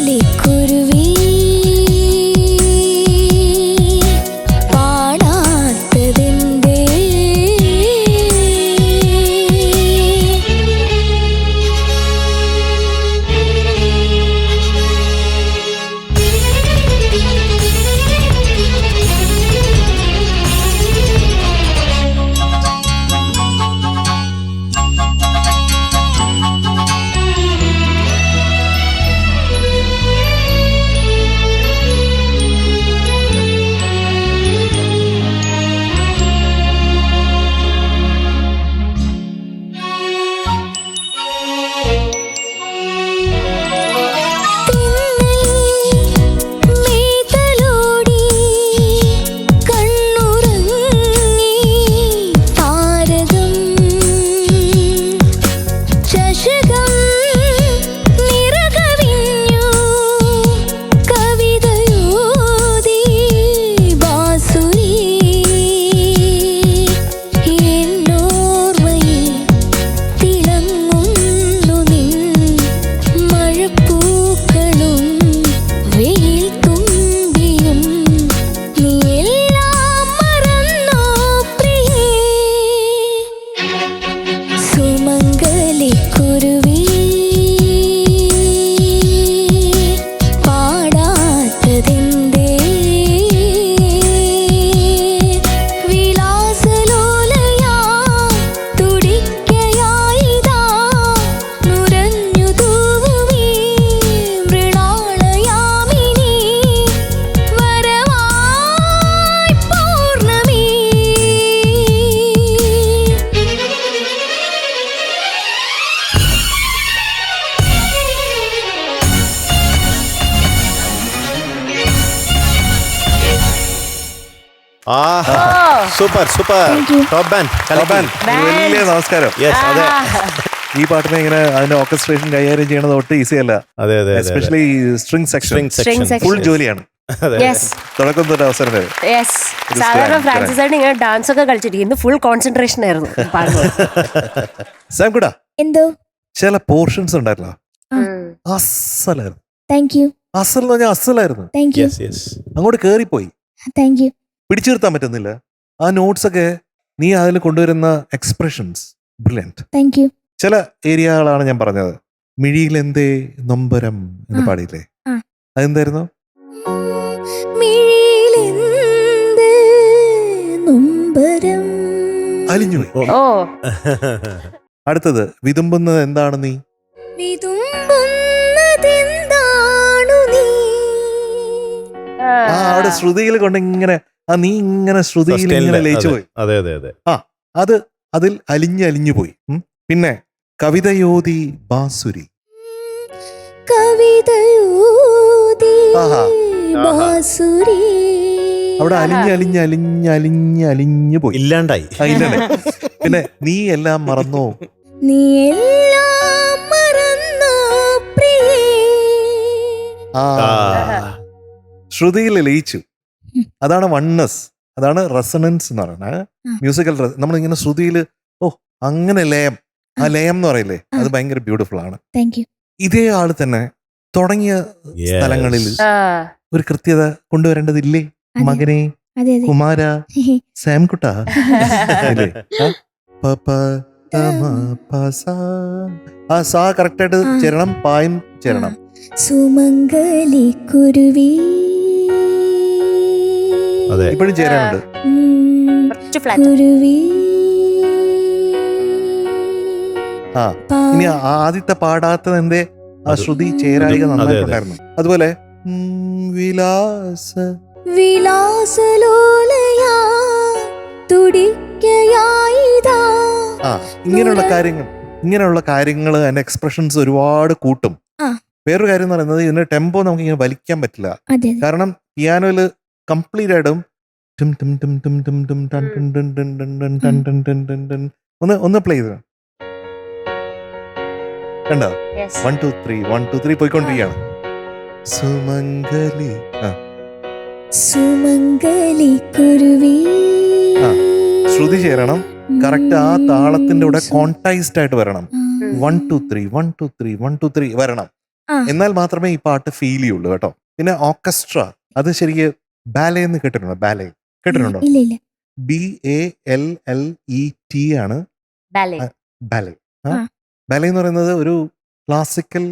സുമംഗലിക്കുരുവി പാടാത്തതെന്തേ? Super super. Top band. വലിയ നമസ്കാരം. അതെ, ഈ പാട്ടിനെ ഇങ്ങനെ അതിന്റെ ഓർക്കസ്ട്രേഷൻ കൈകാര്യം ചെയ്യണത് ഒട്ടും ഈസി അല്ല. അതെ അതെ, എസ്പെഷ്യലി സ്ട്രിംഗ് സെക്ഷൻ ഫുൾ ജോലിയാണ്. തുടക്കം തൊട്ട് അവസരം വരെ. സാധാരണ ഫ്രാൻസിസ് ആയിട്ട് ഇങ്ങനെ ഡാൻസ് ഒക്കെ കളിച്ചിരിക്കുന്നു. ഫുൾ കോൺസെൻട്രേഷൻ ആയിരുന്നു പാടുന്നത്. സാംകുടാ, എന്തോ ചില പോർഷൻസ് ഉണ്ടായിരുന്നോ അസലായിരുന്നു. Thank you. അസൽ എന്ന് പറഞ്ഞാൽ അസലായിരുന്നു. Thank you. അങ്ങോട്ട് കേറിപ്പോയി. Thank you. പിടിച്ചു നിർത്താൻ പറ്റുന്നില്ല. ആ നോട്ട്സ് ഒക്കെ നീ അതിൽ കൊണ്ടുവരുന്ന എക്സ്പ്രഷൻസ് ബ്രില്യന്റ്. Thank you. ചില ഏരിയകളാണ് ഞാൻ പറഞ്ഞത്. മിഴിയിലെന്തേ നൊമ്പരം എന്ന് പാടിയില്ലേ, അതെന്തായിരുന്നു? അലിഞ്ഞുപോയി. അടുത്തത് വിതുമ്പുന്നത് എന്താണ് നീ? അവിടെ ശ്രുതിയിൽ കൊണ്ട് ഇങ്ങനെ നീ ഇങ്ങനെ ശ്രുതിയിൽ ഇങ്ങനെ ലയിച്ചു പോയി. അതെ അതെ അതെ. അത് അതിൽ അലിഞ്ഞു പോയി. പിന്നെ കവിതയോതി ബാസുരി. അവിടെ അലിഞ്ഞു പോയി, ഇല്ലാണ്ടായി. പിന്നെ നീ എല്ലാം മറന്നോ? ശ്രുതിയിൽ ലയിച്ചു. അതാണ് വണ്ണസ്, അതാണ് റെസണൻസ് എന്ന് പറയുന്നത്. മ്യൂസിക്കൽ നമ്മളിങ്ങനെ ശ്രുതിയിൽ അങ്ങനെ ലയം, ആ ലയം എന്ന് പറയില്ലേ, അത് ഭയങ്കര ബ്യൂട്ടിഫുൾ ആണ്. ഇതേ ആള് തന്നെ തുടങ്ങിയ സ്ഥലങ്ങളിൽ ഒരു കൃത്യത കൊണ്ടുവരേണ്ടതില്ലേ മകനെ? കുമാര സാംകുട്ട ആ സാ കറക്റ്റായിട്ട് ചേരണം, പായും ചേരണം. സുമംഗലിക്കുരുവി ഇപ്പോഴും ചേരാനുണ്ട്. ഇനി ആദ്യത്തെ പാടാത്തത് എന്തേ? ആ ശ്രുതി ചേരായിക നന്നായിട്ടുണ്ടായിരുന്നു. അതുപോലെ ഇങ്ങനെയുള്ള കാര്യങ്ങൾ അതിന്റെ എക്സ്പ്രഷൻസ് ഒരുപാട് കൂട്ടും. വേറൊരു കാര്യം എന്ന് പറയുന്നത് ഇതിന്റെ ടെമ്പോ നമുക്ക് ഇങ്ങനെ വലിക്കാൻ പറ്റില്ല. കാരണം പിയാനോയില് കംപ്ലീറ്റ് ആയിട്ടും ഒന്ന് പ്ലേ ചെയ്ത കണ്ടോ? 1 2 3 1 2 3 പോയിക്കൊണ്ടിരിക്കുകയാണ്. സുമംഗലി സുമംഗലിക്കുരുവി. ശ്രുതി ചേരണം, കറക്റ്റ് ആ താളത്തിന്റെ കൂടെ കോൺടൈസ്ഡ് ആയിട്ട് വരണം. 1 2 3 1 2 3 1 2 3 വരണം. എന്നാൽ മാത്രമേ ഈ പാട്ട് ഫീൽ ചെയ്യുള്ളൂ കേട്ടോ. പിന്നെ ഓർക്കസ്ട്ര, അത് ശരിക്ക് ബാലെ എന്ന് കേട്ടിട്ടുണ്ടോ? ബാലെ കേട്ടിട്ടുണ്ടോ? ഇല്ല ഇല്ല. BALLET ആണ് ബാലെ. ബാലെ. ആ. ബാലെ എന്ന് പറയുന്നത് ഒരു ക്ലാസിക്കൽ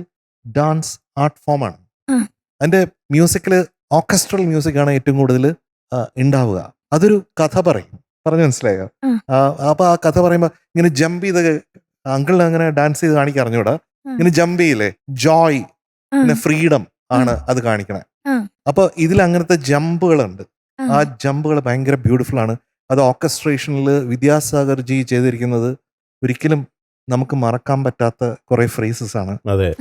ഡാൻസ് ആർട്ട് ഫോമാണ്. ആ. അതിന്റെ മ്യൂസിക്കിൽ ഓർക്കസ്ട്രൽ മ്യൂസിക് ആണ് ഏറ്റവും കൂടുതൽ ഉണ്ടാവുക. അതൊരു കഥ പറയും. പറഞ്ഞു മനസ്സിലായോ? അപ്പൊ ആ കഥ പറയുമ്പോ ഇങ്ങനെ ജമ്പ് ചെയ്ത് അങ്കിളിന് അങ്ങനെ ഡാൻസ് ചെയ്ത് കാണിക്കാൻ അറിഞ്ഞൂടാ. ഇങ്ങനെ ജമ്പ് ചെയ്യില്ലേ, ജോയ് പിന്നെ ഫ്രീഡം ആണ് അത് കാണിക്കണേ. അപ്പൊ ഇതിൽ അങ്ങനത്തെ ജമ്പുകളുണ്ട്. ആ ജമ്പുകൾ ഭയങ്കര ബ്യൂട്ടിഫുൾ ആണ്. അത് ഓർക്കസ്ട്രേഷനിൽ വിദ്യാസാഗർ ജി ചെയ്തിരിക്കുന്നത് ഒരിക്കലും നമുക്ക് മറക്കാൻ പറ്റാത്ത കുറെ ഫ്രേസസ് ആണ്.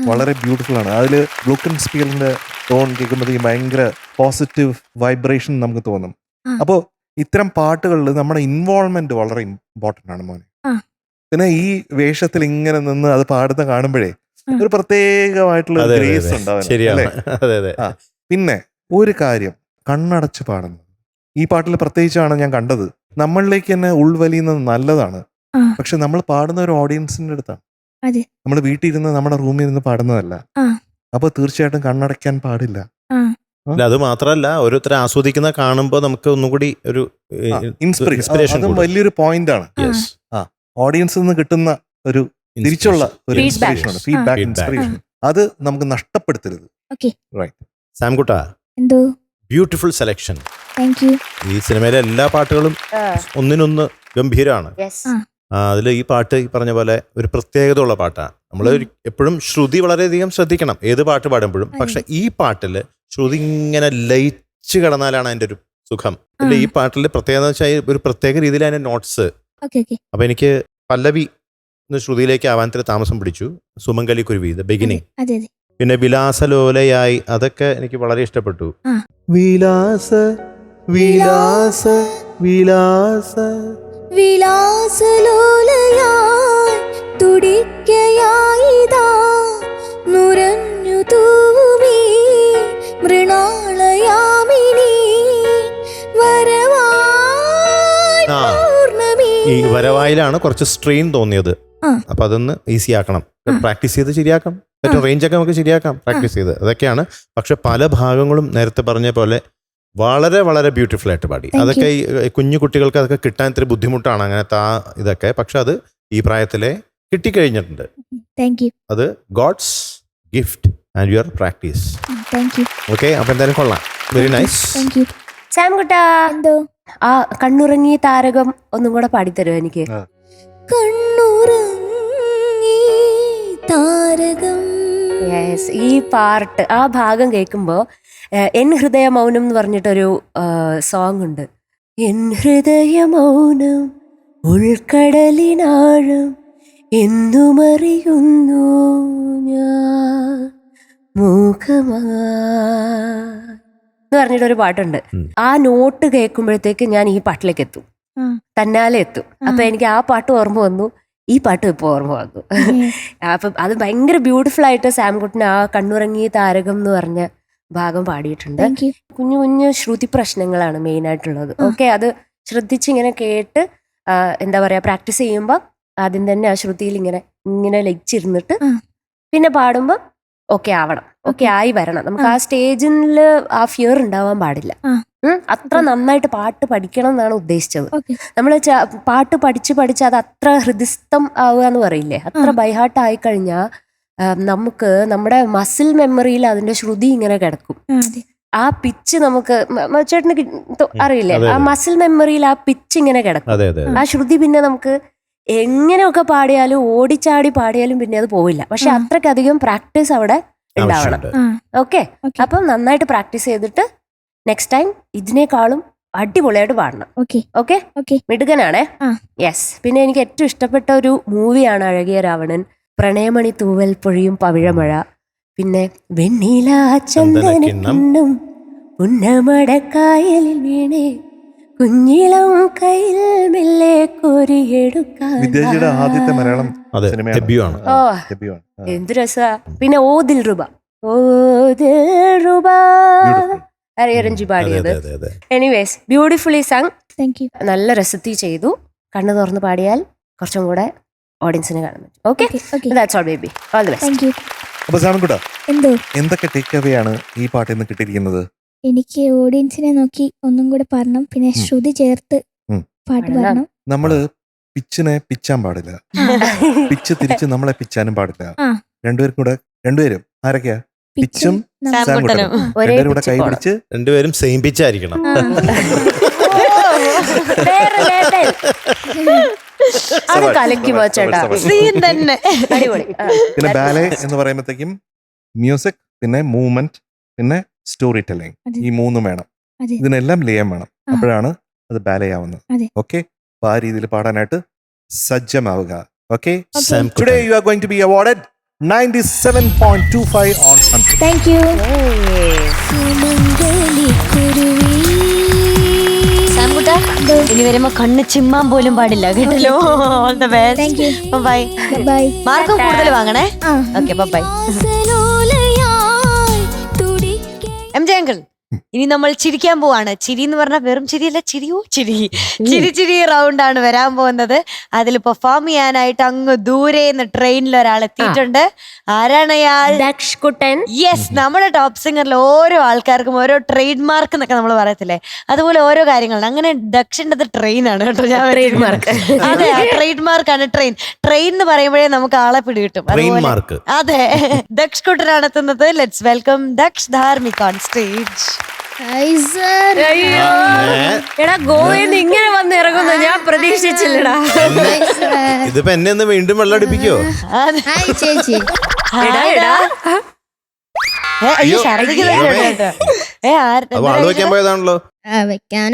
വളരെ ബ്യൂട്ടിഫുൾ ആണ്. അതില് ബ്ലൂക്കൻ സ്പീലിന്റെ ടോൺ കേൾക്കുമ്പോഴത്തേക്കും ഭയങ്കര പോസിറ്റീവ് വൈബ്രേഷൻ നമുക്ക് തോന്നും. അപ്പോ ഇത്തരം പാട്ടുകളിൽ നമ്മുടെ ഇൻവോൾവ്മെന്റ് വളരെ ഇമ്പോർട്ടന്റ് ആണ് മോനെ. പിന്നെ ഈ വേഷത്തിൽ ഇങ്ങനെ നിന്ന് അത് പാടുന്ന കാണുമ്പോഴേ ഒരു പ്രത്യേകമായിട്ടുള്ള ഗ്രേസ് ഉണ്ടാവും. പിന്നെ ഒരു കാര്യം, കണ്ണടച്ച് പാടുന്നത് ഈ പാട്ടിൽ പ്രത്യേകിച്ചാണ് ഞാൻ കണ്ടത്. നമ്മളിലേക്ക് തന്നെ ഉൾവലിയുന്നത് നല്ലതാണ്. പക്ഷെ നമ്മൾ പാടുന്ന ഒരു ഓഡിയൻസിന്റെ അടുത്താണ്. നമ്മൾ വീട്ടിൽ ഇരുന്ന് നമ്മുടെ റൂമിൽ ഇരുന്ന് പാടുന്നതല്ല. അപ്പൊ തീർച്ചയായിട്ടും കണ്ണടയ്ക്കാൻ പാടില്ല. അത് മാത്രല്ല, ഓരോരുത്തരെ ആസ്വദിക്കുന്ന കാണുമ്പോൾ നമുക്ക് ഒന്നുകൂടി ഒരു ഇൻസ്പിറേഷൻ, അതും വലിയൊരു പോയിന്റ് ആണ്. ഓഡിയൻസിൽ നിന്ന് കിട്ടുന്ന ഒരു തിരിച്ചുള്ള ഒരു ഇൻസ്പിറേഷൻ ആണ്, ഫീഡ്ബാക്ക്, ഇൻസ്പിറേഷൻ. അത് നമുക്ക് നഷ്ടപ്പെടുത്തരുത്. സാംകുട്ട, ബ്യൂട്ടിഫുൾ സെലക്ഷൻ. ഈ സിനിമയിലെ എല്ലാ പാട്ടുകളും ഒന്നിനൊന്ന് ഗംഭീരമാണ്. അതിൽ ഈ പാട്ട് ഈ പറഞ്ഞ പോലെ ഒരു പ്രത്യേകത ഉള്ള പാട്ടാണ്. നമ്മൾ എപ്പോഴും ശ്രുതി വളരെയധികം ശ്രദ്ധിക്കണം ഏത് പാട്ട് പാടുമ്പോഴും. പക്ഷെ ഈ പാട്ടില് ശ്രുതി ഇങ്ങനെ ലയിച്ച് കിടന്നാലാണ് അതിന്റെ ഒരു സുഖം. അല്ല, ഈ പാട്ടിൽ പ്രത്യേകത വെച്ചാൽ ഒരു പ്രത്യേക രീതിയിൽ അതിന്റെ നോട്ട്സ്. അപ്പൊ എനിക്ക് പല്ലവി ശ്രുതിയിലേക്ക് ആവാൻ താമസം പിടിച്ചു. സുമംഗലി കുരുവി, ദ ബിഗിനിങ്. പിന്നെ വിലാസലോലയായി, അതൊക്കെ എനിക്ക് വളരെ ഇഷ്ടപ്പെട്ടു. വിലാസ വിലാസ വിലാസ വിലാസലോലയായി തുടിക്കയായിതാ നുരഞ്ഞു തൂവി മൃണാളയാമിനി വരവായി പൗർണമി. ഈ വരവായിലാണ് കുറച്ച് സ്ട്രെയിൻ തോന്നിയത്. അപ്പൊ അതൊന്ന് ഈസി ആക്കണം, പ്രാക്ടീസ് ചെയ്ത് ശരിയാക്കാം. ഏറ്റവും റേഞ്ചൊക്കെ നമുക്ക് ശരിയാക്കാം പ്രാക്ടീസ് ചെയ്ത്. അതൊക്കെയാണ്. പക്ഷെ പല ഭാഗങ്ങളും നേരത്തെ പറഞ്ഞ പോലെ വളരെ വളരെ ബ്യൂട്ടിഫുൾ ആയിട്ട് പാടി. അതൊക്കെ ഈ കുഞ്ഞു കുട്ടികൾക്ക് അതൊക്കെ കിട്ടാൻ ഇത്തിരി ബുദ്ധിമുട്ടാണ്, അങ്ങനത്തെ ആ ഇതൊക്കെ. പക്ഷെ അത് ഈ പ്രായത്തിലെ കിട്ടിക്കഴിഞ്ഞിട്ടുണ്ട്. അത് God's gift and your practice. Okay, അപ്പൊ എന്തായാലും കൊള്ളാം. Very nice. സാംകുട്ടാ, ആ കണ്ണുറങ്ങി താരകം ഒന്നും കൂടെ പാടിത്തരുമോ എനിക്ക്? കണ്ണുറങ്ങി താരകം. യെസ്, ഈ പാർട്ട്, ആ ഭാഗം കേൾക്കുമ്പോൾ എൻ ഹൃദയ മൗനം എന്ന് പറഞ്ഞിട്ടൊരു സോങ് ഉണ്ട്. എൻ ഹൃദയ മൗനം ഉൾക്കടലിനാഴം എന്നുമറിയുന്നു ഞാൻ മൂകമാ എന്ന് പറഞ്ഞിട്ടൊരു പാട്ടുണ്ട്. ആ നോട്ട് കേൾക്കുമ്പോഴത്തേക്ക് ഞാൻ ഈ പാട്ടിലേക്ക് എത്തും, തന്നാലെ എത്തും. അപ്പൊ എനിക്ക് ആ പാട്ട് ഓർമ്മ വന്നു, ഈ പാട്ട് ഇപ്പൊ ഓർമ്മ വന്നു. അപ്പൊ അത് ഭയങ്കര ബ്യൂട്ടിഫുൾ ആയിട്ട് സാംകുട്ടൻ ആ കണ്ണുറങ്ങി താരകം എന്ന് പറഞ്ഞ ഭാഗം പാടിയിട്ടുണ്ട്. കുഞ്ഞു കുഞ്ഞു ശ്രുതി പ്രശ്നങ്ങളാണ് മെയിൻ ആയിട്ടുള്ളത്. ഓക്കെ, അത് ശ്രദ്ധിച്ചിങ്ങനെ കേട്ട് എന്താ പറയാ, പ്രാക്ടീസ് ചെയ്യുമ്പോ ആദ്യം തന്നെ ആ ശ്രുതിയിൽ ഇങ്ങനെ ഇങ്ങനെ ലയിച്ചിരുന്നിട്ട് പിന്നെ പാടുമ്പോ ഓക്കെ ആവണം, ഓക്കെ ആയി വരണം. നമുക്ക് ആ സ്റ്റേജിൽ ആ ഫിയർ ഉണ്ടാവാൻ പാടില്ല. അത്ര നന്നായിട്ട് പാട്ട് പഠിക്കണം എന്നാണ് ഉദ്ദേശിച്ചത്. നമ്മൾ പാട്ട് പഠിച്ച് അത് അത്ര ഹൃദയസ്ഥം ആവുക എന്ന് പറയില്ലേ, അത്ര ബൈഹാർട്ട് ആയി കഴിഞ്ഞാൽ നമുക്ക് നമ്മുടെ മസിൽ മെമ്മറിയിൽ അതിന്റെ ശ്രുതി ഇങ്ങനെ കിടക്കും. ആ പിച്ച് നമുക്ക് ചേട്ടന് അറിയില്ലേ, ആ മസിൽ മെമ്മറിയിൽ ആ പിച്ച് ഇങ്ങനെ കിടക്കും. ആ ശ്രുതി പിന്നെ നമുക്ക് എങ്ങനെയൊക്കെ പാടിയാലും ഓടിച്ചാടി പാടിയാലും പിന്നെ അത് പോവില്ല. പക്ഷെ അത്രക്കധികം പ്രാക്ടീസ് അവിടെ ഉണ്ടാവണം. ഓക്കെ, അപ്പം നന്നായിട്ട് പ്രാക്ടീസ് ചെയ്തിട്ട് നെക്സ്റ്റ് ടൈം ഇതിനേക്കാളും അടിപൊളിയായിട്ട് പാടണം. ഓക്കെ, മിടുക്കനാണേ. യെസ്. പിന്നെ എനിക്ക് ഏറ്റവും ഇഷ്ടപ്പെട്ട ഒരു മൂവിയാണ് അഴകിയ രാവണൻ, പ്രണയമണി തൂവൽ പൊഴിയും പവിഴമഴ, പിന്നെ വെണ്ണീല ചന്ദനം പുന്നമടക്കായലിൽ വീണേ കുഞ്ഞിളം കയ്യിൽ മെല്ലെ കോരിയെടുക്കാൻ. വിദ്യാജിയുടെ ആദ്യത്തെ മലയാളം സിനിമയാണ്. ഓ, എന്ത് രസാ. പിന്നെ ഓ ദിൽ റുബ, ഓ ദിൽ റുബ രഞ്ജി പാടിയത്. Anyways, beautifully sung. നല്ല രസത്തിൽ ചെയ്തു. കണ്ണു തുറന്ന് പാടിയാൽ കുറച്ചും കൂടെ ഓഡിയൻസിന് കാണാൻ പറ്റും. Okay, that's all baby. All the best. അപ്പൊ സാമൻകുട്ട, എന്തോ എന്തൊക്കെ ടേക്ക് അവേ ആണ് ഈ പാട്ടിൽ നിന്ന് കിട്ടിയിരിക്കുന്നത്? എനിക്ക് ഓഡിയൻസിനെ നോക്കി ഒന്നും കൂടെ പാടണം, പിന്നെ ശ്രുതി ചേർത്ത് പാട്ട് പാടണം. നമ്മള് പിച്ചിനെ പിച്ചാൻ പാടില്ല, പിച്ച് തിരിച്ച് നമ്മളെ പിച്ചാനും പാടില്ല. രണ്ടുപേരും ആരൊക്കെയാ? പിച്ചും സാംകുട്ടനും. രണ്ടുപേരും കൂടെ കൈ പിടിച്ച് രണ്ടുപേരും സെയിം പിച്ചായിരിക്കണം. അത് കലക്കി ചേട്ടാ. തന്നെ അടിപൊളി. പിന്നെ ബാലെ എന്ന് പറയുമ്പോഴത്തേക്കും മ്യൂസിക്, പിന്നെ മൂവ്മെന്റ്, പിന്നെ സ്റ്റോറി ടെല്ലിംഗ്, ഈ മൂന്നും വേണം. ഇതിനെല്ലാം ലയം വേണം, അപ്പോഴാണ് അത് ബാലെ ആവുന്നത്. ഓക്കെ, അപ്പൊ ആ രീതിയിൽ പാടാനായിട്ട് സജ്ജമാവുക. Okay, today you are going to be awarded 97.25 on 100. Thank you. സാംകുട്ടാ, ഇനി വരുമ്പോ കണ്ണ് ചിമ്മാൻ പോലും പാടില്ല കേട്ടല്ലോ. All the best. Bye bye. മാർക്കും കൂടുതൽ വാങ്ങണേ. Okay, bye. MJ അങ്കിൾ, ഇനി നമ്മൾ ചിരിക്കാൻ പോവാണ്. ചിരി എന്ന് പറഞ്ഞാൽ വെറും ചിരിയല്ല, ചിരി റൗണ്ട് ആണ് വരാൻ പോകുന്നത്. അതിൽ പെർഫോം ചെയ്യാനായിട്ട് അങ്ങ് ദൂരെ നിന്ന് ട്രെയിനിൽ ഒരാൾ എത്തിയിട്ടുണ്ട്. ആരാണ് അയാൾ? ദക്ഷ് കുട്ടൻ. യെസ്, നമ്മുടെ ടോപ്പ് സിംഗറിൽ ഓരോ ആൾക്കാർക്കും ഓരോ ട്രേഡ് മാർക്ക് എന്നൊക്കെ നമ്മൾ പറയത്തില്ലേ, അതുപോലെ ഓരോ കാര്യങ്ങളുണ്ട്. അങ്ങനെ ദക്ഷിൻ്റെത് ട്രെയിൻ ആണ് കേട്ടോ. ഞാൻ ട്രേഡ് മാർക്ക്. അതെ, ട്രേഡ് മാർക്കാണ് ട്രെയിൻ. ട്രെയിൻ എന്ന് പറയുമ്പോഴേ നമുക്ക് ആളെ പിടികിട്ടും. അതെ, ദക്ഷ് കുട്ടനാണ് എത്തുന്നത്. Let's welcome Daksh Dharmik on stage. എടാ, ഗോവയിൽ ഇങ്ങനെ വന്ന് ഇറങ്ങുന്നു ഞാൻ പ്രതീക്ഷിച്ചില്ലടാ. ഇതിപ്പോ എന്നെ ഒന്ന് വീണ്ടും വെള്ളം അടിപ്പിക്കോ? ചേച്ചി ആള് വെക്കാൻ പോയതാണല്ലോ.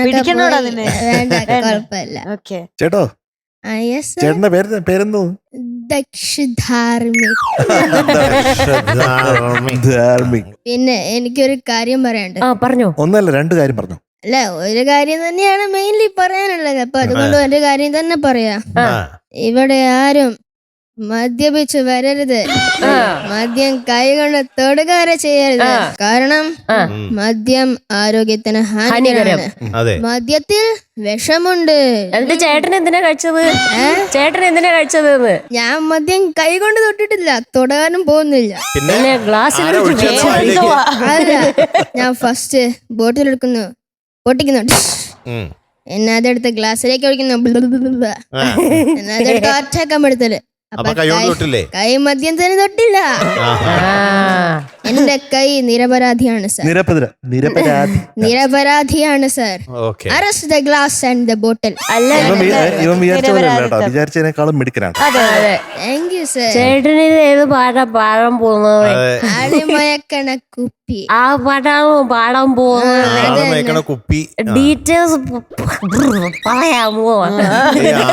പിടിക്കണോടാ നിന്നെ? ചേട്ടോ, ചേട്ടന്റെ പേരെന്തോ? ദക്ഷ് ധാർമിക്. പിന്നെ എനിക്കൊരു കാര്യം പറയാനുണ്ട്. പറഞ്ഞോ. ഒന്നല്ല, രണ്ട് കാര്യം പറഞ്ഞു. അല്ല, ഒരു കാര്യം തന്നെയാണ് മെയിൻലി പറയാനുള്ളത്. അപ്പൊ അതുകൊണ്ട് ഒരു കാര്യം തന്നെ പറയാ. ഇവിടെ ആരും മദ്യപിച്ച് വരരുത്, മദ്യം കൈകൊണ്ട് തൊടുക വരെ ചെയ്യരുത്. കാരണം മദ്യം ആരോഗ്യത്തിന് ഹാനികരമാണ്. മദ്യത്തിൽ വിഷമുണ്ട്. എന്നിട്ട് ചേട്ടൻ എന്തിനാ കഴിച്ചത്? ഞാൻ മദ്യം കൈകൊണ്ട് തൊട്ടിട്ടില്ല, തൊടാനും പോകുന്നില്ല. പിന്നെ ഗ്ലാസ്സിൽ അല്ല, ഞാൻ ഫസ്റ്റ് ബോട്ടിൽ എടുക്കുന്നു, പൊട്ടിക്കുന്നു, എന്നെ അതെടുത്ത് ഗ്ലാസ്സിലേക്ക് ഒഴിക്കുന്നു, എന്നെ അതെടുത്ത് ഒറ്റക്കമ്പെടുത്തല്. കൈ മദ്യം തന്നെ തൊട്ടില്ല. എന്റെ കൈ നിരപരാധിയാണ് സർ. നിരപരാധിയാണ് sir. Arrest the glass and the bottle. വിചാരിച്ചതിനേക്കാളും മിടുക്കനാണ്. Thank you sir. ചേട്ടന് ഏത് പാട്ടാ പാടാൻ പോകുന്നത്? ആളിമയക്കണ കുപ്പി. ആ പാട്ടാണോ പാടാൻ പോകുന്നത്? കുപ്പി ഡീറ്റെയിൽസ് പറയാമോ?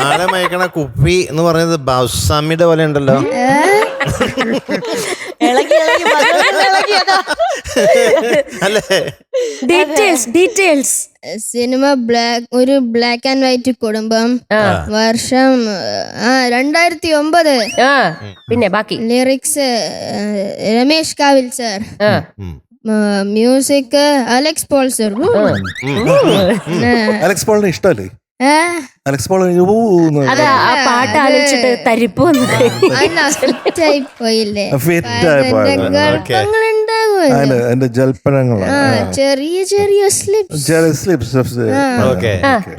ആഴമയക്കണ കുപ്പി എന്ന് പറയുന്നത് ബാസാമിയുടെ പോലെ ഉണ്ടല്ലോ. അല്ലേ? ഡീറ്റെയിൽസ്. സിനിമ ഒരു ബ്ലാക്ക് ആൻഡ് വൈറ്റ് കുടുംബം, വർഷം 2009. പിന്നെ ബാക്കി lyrics Ramesh Kavil sir, music Alex Paul sir. Alex പോളിനെ ഇഷ്ടമല്ലേ? അലക്സ് പോൾ പാട്ട് ആലോചിച്ചിട്ട് തരിപ്പ് പോയില്ലേ? എന്റെ ജൽപ്പനങ്ങളാണ്, ചെറിയ ചെറിയ സ്ലിപ്സ്.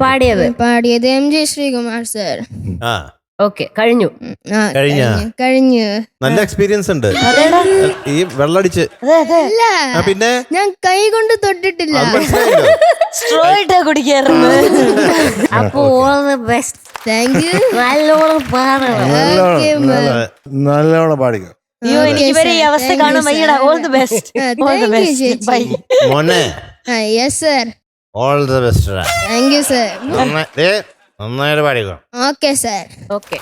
പാടിയത് MJ ശ്രീകുമാർ സർ. ഓക്കെ, കഴിഞ്ഞു. നല്ല എക്സ്പീരിയൻസ് ഉണ്ട് ഈ വെള്ളടിച്ച്. പിന്നെ ഞാൻ കൈ കൊണ്ട് തൊട്ടിട്ടില്ല, കുടിക്കാറുണ്ട്. അപ്പൊ all the best. Thank you. നല്ലോണം പാടണം. നല്ലോണം പാടിക്കോ. ഇവരെ ഈ അവസ്ഥ കാണും. All the best. ബൈ മോനെ. Yes sir. All the best. Thank you sir. നന്നായിട്ട് പാടിക്കോ. Okay sir. ഓക്കെ.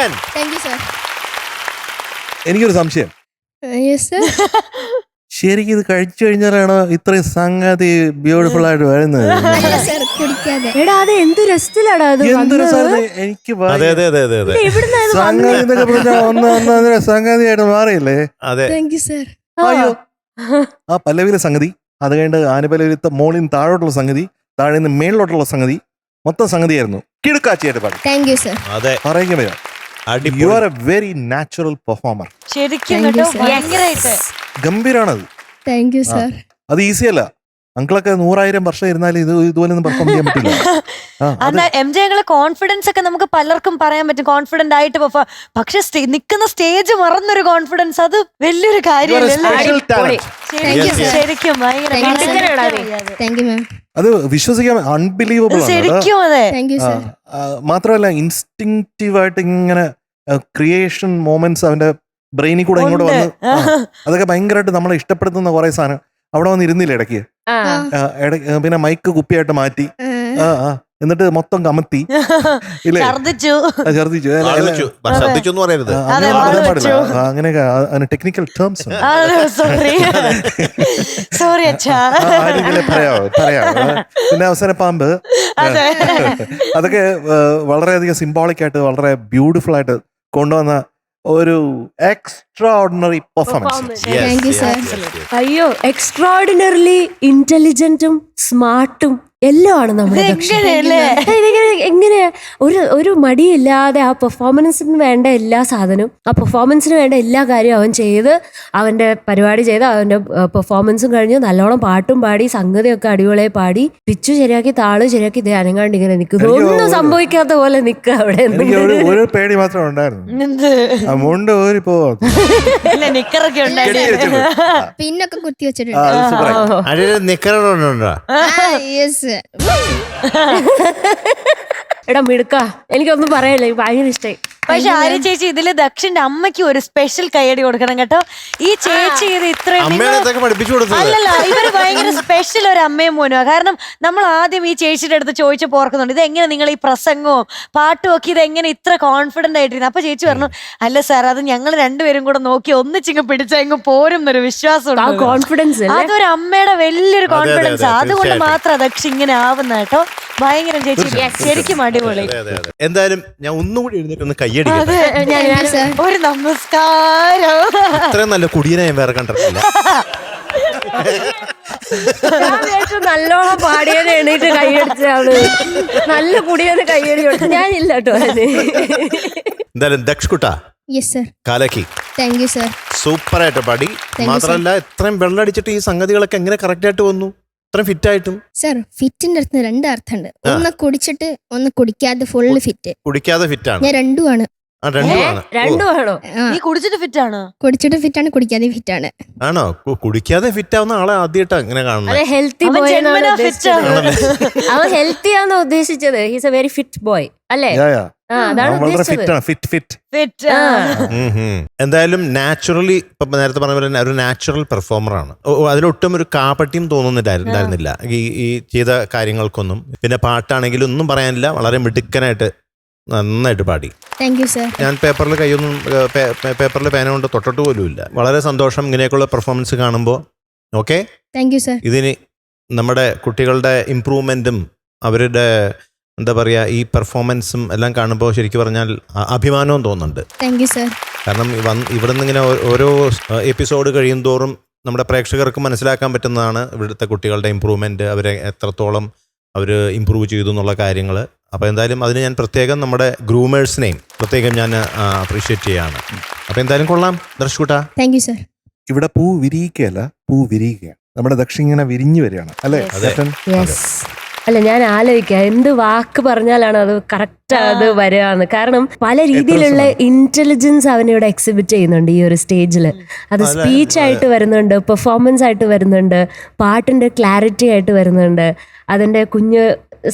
മിടുക്കൻ. Thank you sir. എനിക്കൊരു സംശയം, യെസ് സർ. ശരിക്കും ഇത് കഴിച്ചു കഴിഞ്ഞാലാണോ ഇത്രയും സംഗതി ബ്യൂട്ടിഫുൾ ആയിട്ട് വരുന്നത്? അല്ല സർ, കുടിക്കാതെ. എടാ അത് എന്ത് രസത്തിലാടാ അത് എന്തൊരു വന്നത്. സാധനം എനിക്ക് അതെ അതെ അതെ അതെ അതെ എവിടുന്നാ ഇത് വന്നത്? സംഗതി എന്നൊക്കെ പറഞ്ഞാൽ ഒന്നൊന്നര സംഗതിയായിട്ട് മാറിയില്ലേ? അതെ. Thank you sir. അയ്യോ, ആ പല്ലവിയിലെ സംഗതി, അത് കഴിഞ്ഞിട്ട് ആനപ്പല്ലവിലത്തെ മോളിൽ നിന്ന് താഴോട്ടുള്ള സംഗതി, താഴെ നിന്ന് മേളിലോട്ടുള്ള സംഗതി, മൊത്തം സംഗതിയായിരുന്നു. കിടുക്കാച്ചിയായിട്ട് പാടി. Thank you sir. അതെ. പറയുക വരാം, you are a very natural performer. ശരിക്കും Thank you, കേട്ടോ, sir. ഭയങ്കരമായിട്ട്. ഗംഭീരാണത്. Thank you sir. അത് ഈസിയല്ല. അങ്കിളൊക്കെ 100,000 വർഷം ഇരുന്നാലും ഇതുപോലെ ഒന്നും പെർഫോം ചെയ്യാൻ പറ്റില്ല. അന്ന് MJ ഞങ്ങളെ കോൺഫിഡൻസ് ഒക്കെ നമുക്ക് പലർക്കും പറയാൻ പറ്റും, കോൺഫിഡന്റ് ആയിട്ട് പെർഫോം. പക്ഷെ നിൽക്കുന്ന സ്റ്റേജ് മറന്നൊരു കോൺഫിഡൻസ്, അത് വലിയൊരു കാര്യമല്ലേ? ശരിക്കും ഭയങ്കര താങ്ക് യു മാം. അത് വിശ്വസിക്കാൻ അൺബിലീവബിൾ ആണ്. ശരിക്കും അതെ. Thank you sir. മാത്രമല്ല ഇൻസ്റ്റിങ്റ്റീവ് ആയിട്ട് ഇങ്ങനെ ക്രിയേഷൻ മൊമെന്റ്സ് അവന്റെ ബ്രെയിനിൽ കൂടെ ഇങ്ങോട്ട് വന്ന് അതൊക്കെ ഭയങ്കരമായിട്ട് നമ്മളെ ഇഷ്ടപ്പെടുത്തുന്ന കുറെ സാധനം അവിടെ വന്ന് ഇരുന്നില്ല ഇടയ്ക്ക്. പിന്നെ മൈക്ക് കുപ്പിയായിട്ട് മാറ്റി, എന്നിട്ട് മൊത്തം കമത്തി ഇല്ലേ, ഛർദിച്ചു. ഛർദിച്ചു എന്ന് പറയരുത്. അങ്ങനെയൊക്കെ ടെക്നിക്കൽ ടേംസ് സോറി അച്ഛാ. പറയാം. പിന്നെ അവസാന പാമ്പ്, അതൊക്കെ വളരെയധികം സിംബോളിക് ആയിട്ട് വളരെ ബ്യൂട്ടിഫുൾ ആയിട്ട് കൊണ്ടുവന്ന ഒരു extraordinary performance. Thank you sir. അയ്യോ, എക്സ്ട്രാordinarily ഇന്റലിജന്റും സ്മാർട്ടും എല്ലാം ആണ് നമ്മുടെ എങ്ങനെയാ ഒരു മടിയില്ലാതെ ആ പെർഫോമൻസിന് വേണ്ട എല്ലാ സാധനവും, ആ പെർഫോമൻസിന് വേണ്ട എല്ലാ കാര്യവും അവൻ ചെയ്ത്, അവന്റെ പരിപാടി ചെയ്ത്, അവന്റെ പെർഫോമൻസും കഴിഞ്ഞ് നല്ലോണം പാട്ടും പാടി, സംഗതിയൊക്കെ അടിപൊളിയായി പാടി, പിച്ചു ശരിയാക്കി, താള് ശരിയാക്കി, ഇത് അനങ്ങാണ്ട് ഇങ്ങനെ നിൽക്കുന്നു, ഒന്നും സംഭവിക്കാത്ത പോലെ നിൽക്കുക അവിടെ. ഒരു പേടി മാത്രമേ ഉണ്ടായിരുന്നു, മുണ്ട് ഊരി പോവാ, പിന്നൊക്കെ കുത്തി വെച്ചിട്ടുണ്ട്. നിക്കറുണ്ടോ? യെസ്. എടാ മിടുക്ക, എനിക്കൊന്നും പറയല്ലേ, ഭയങ്കര ഇഷ്ടമായി. പക്ഷെ ആര്യ ചേച്ചി ഇതില് ദക്ഷിന്റെ അമ്മയ്ക്ക് ഒരു സ്പെഷ്യൽ കൈയടി കൊടുക്കണം കേട്ടോ. ഈ ചേച്ചി ഇത് ഇത്രയും അല്ലല്ല, ഇവര് ഭയങ്കര സ്പെഷ്യൽ ഒരു അമ്മയും മോനുവാ. കാരണം നമ്മൾ ആദ്യം ഈ ചേച്ചിയുടെ അടുത്ത് ചോദിച്ചപ്പോൾ ഓർക്കുന്നുണ്ട്, ഇതെങ്ങനെ നിങ്ങൾ ഈ പ്രസംഗവും പാട്ടും ഒക്കെ ഇതെങ്ങനെ ഇത്ര കോൺഫിഡന്റ് ആയിട്ടിരുന്നു? അപ്പൊ ചേച്ചി പറഞ്ഞു, അല്ല സാർ, അത് ഞങ്ങൾ രണ്ടുപേരും കൂടെ നോക്കി ഒന്നിച്ചിങ്ങ് പിടിച്ചെങ്ങ് പോരും എന്നൊരു വിശ്വാസം. കോൺഫിഡൻസ് അതൊരു അമ്മയുടെ വലിയൊരു കോൺഫിഡൻസ്. അതുകൊണ്ട് മാത്രം ദക്ഷ ഇങ്ങനെ ആവുന്ന കേട്ടോ. ഭയങ്കര ചേച്ചി ശരിക്കും അടിപൊളി. എന്തായാലും ഞാൻ ഒന്നുകൂടി എഴുന്നേറ്റ് കയ്യടിക്കാം. ഒരു നമസ്കാരം. ഇത്രയും നല്ല കുടിയനെ ഞാൻ വേറെ കണ്ടിട്ടില്ല. നല്ലോണം പാടിയനെ എണീറ്റ് കൈയടിച്ചാണ്, നല്ല കുടിയനെ കൈയടി കൊടുത്തു. ഞാനില്ല കേട്ടോ. എന്തായാലും ദക്ഷ് കാലക്കി താങ്ക് യു സർ. സൂപ്പറായിട്ട് പാടി. മാത്രമല്ല ഇത്രയും വെള്ളടിച്ചിട്ട് ഈ സംഗതികളൊക്കെ എങ്ങനെ കറക്റ്റ് ആയിട്ട് വന്നു, ഇത്രയും ഫിറ്റ് ആയിട്ടും? സർ, ഫിറ്റിന്റെ അടുത്ത് 2 അർത്ഥമുണ്ട്. ഒന്ന് കുടിച്ചിട്ട്, ഒന്ന് കുടിക്കാതെ. Full fit. കുടിക്കാതെ ഫിറ്റ് ആണ്. ഞാൻ രണ്ടുമാണ്. രണ്ടുമാണോ? നീ കുടിച്ചിട്ട് ഫിറ്റ് ആണോ? കുടിച്ചിട്ട് ഫിറ്റ് ആണ്, കുടിക്കാതെ ഫിറ്റ് ആണ്. ആണോ? കുടിക്കാതെ ഫിറ്റ് ആവുന്ന ആളെ ആദ്യമായിട്ടാ ഇങ്ങനെ കാണുന്നത്. ഹെൽത്തി ബോയ്, അവൻ ഹെൽത്തി ആണോ ഉദ്ദേശിച്ചത്? He's A very fit boy അല്ലേ? എന്തായാലും നാച്ചുറലി, ഇപ്പൊ നേരത്തെ പറഞ്ഞ പോലെ ഒരു നാച്ചുറൽ പെർഫോമർ ആണ്. അതിലൊട്ടും ഒരു കാപട്യം തോന്നുന്നുണ്ടായിരുന്നില്ല ഈ ചെയ്ത കാര്യങ്ങൾക്കൊന്നും. പിന്നെ പാട്ടാണെങ്കിലും ഒന്നും പറയാനില്ല, വളരെ മിടുക്കനായിട്ട് നന്നായിട്ട് പാടി. ഞാൻ പേപ്പറിൽ പേപ്പറിൽ പേന കൊണ്ട് തൊട്ടിട്ട് പോലും ഇല്ല. വളരെ സന്തോഷം ഇങ്ങനെയൊക്കെയുള്ള പെർഫോമൻസ് കാണുമ്പോൾ. ഓക്കെ, ഇതിന് നമ്മുടെ കുട്ടികളുടെ ഇംപ്രൂവ്മെന്റും അവരുടെ എന്താ പറയുക ഈ പെർഫോമൻസും എല്ലാം കാണുമ്പോൾ ശരിക്കും പറഞ്ഞാൽ അഭിമാനവും തോന്നുന്നുണ്ട്. കാരണം ഇവിടെ നിന്ന് ഇങ്ങനെ ഓരോ എപ്പിസോഡ് കഴിയും തോറും നമ്മുടെ പ്രേക്ഷകർക്ക് മനസ്സിലാക്കാൻ പറ്റുന്നതാണ് ഇവിടുത്തെ കുട്ടികളുടെ ഇമ്പ്രൂവ്മെൻറ്റ്, അവരെ എത്രത്തോളം അവർ ഇമ്പ്രൂവ് ചെയ്തു എന്നുള്ള കാര്യങ്ങൾ. അപ്പോൾ എന്തായാലും അതിന് ഞാൻ പ്രത്യേകം നമ്മുടെ ഗ്രൂമേഴ്സിനെയും പ്രത്യേകം ഞാൻ അപ്രീഷിയേറ്റ് ചെയ്യാണ്. അപ്പോൾ എന്തായാലും കൊള്ളാം ദർശുട്ടാ. Thank you sir. ഇവിടെ പൂ വിരിയിക്കുകയല്ല, പൂ വിരിയുകയാണ്. നമ്മുടെ ദക്ഷിണ ഇങ്ങനെ വിരിഞ്ഞു വരികയാണ് അല്ലേ? അല്ല, ഞാൻ ആലോചിക്കാം എന്ത് വാക്ക് പറഞ്ഞാലാണ് അത് കറക്റ്റ് അത് വരികയെന്ന്. കാരണം പല രീതിയിലുള്ള ഇന്റലിജൻസ് അവനിവിടെ എക്സിബിറ്റ് ചെയ്യുന്നുണ്ട് ഈ ഒരു സ്റ്റേജിൽ. അത് സ്പീച്ച് ആയിട്ട് വരുന്നുണ്ട്, പെർഫോമൻസ് ആയിട്ട് വരുന്നുണ്ട്, പാട്ടിന്റെ ക്ലാരിറ്റി ആയിട്ട് വരുന്നുണ്ട്, അതിന്റെ കുഞ്ഞ്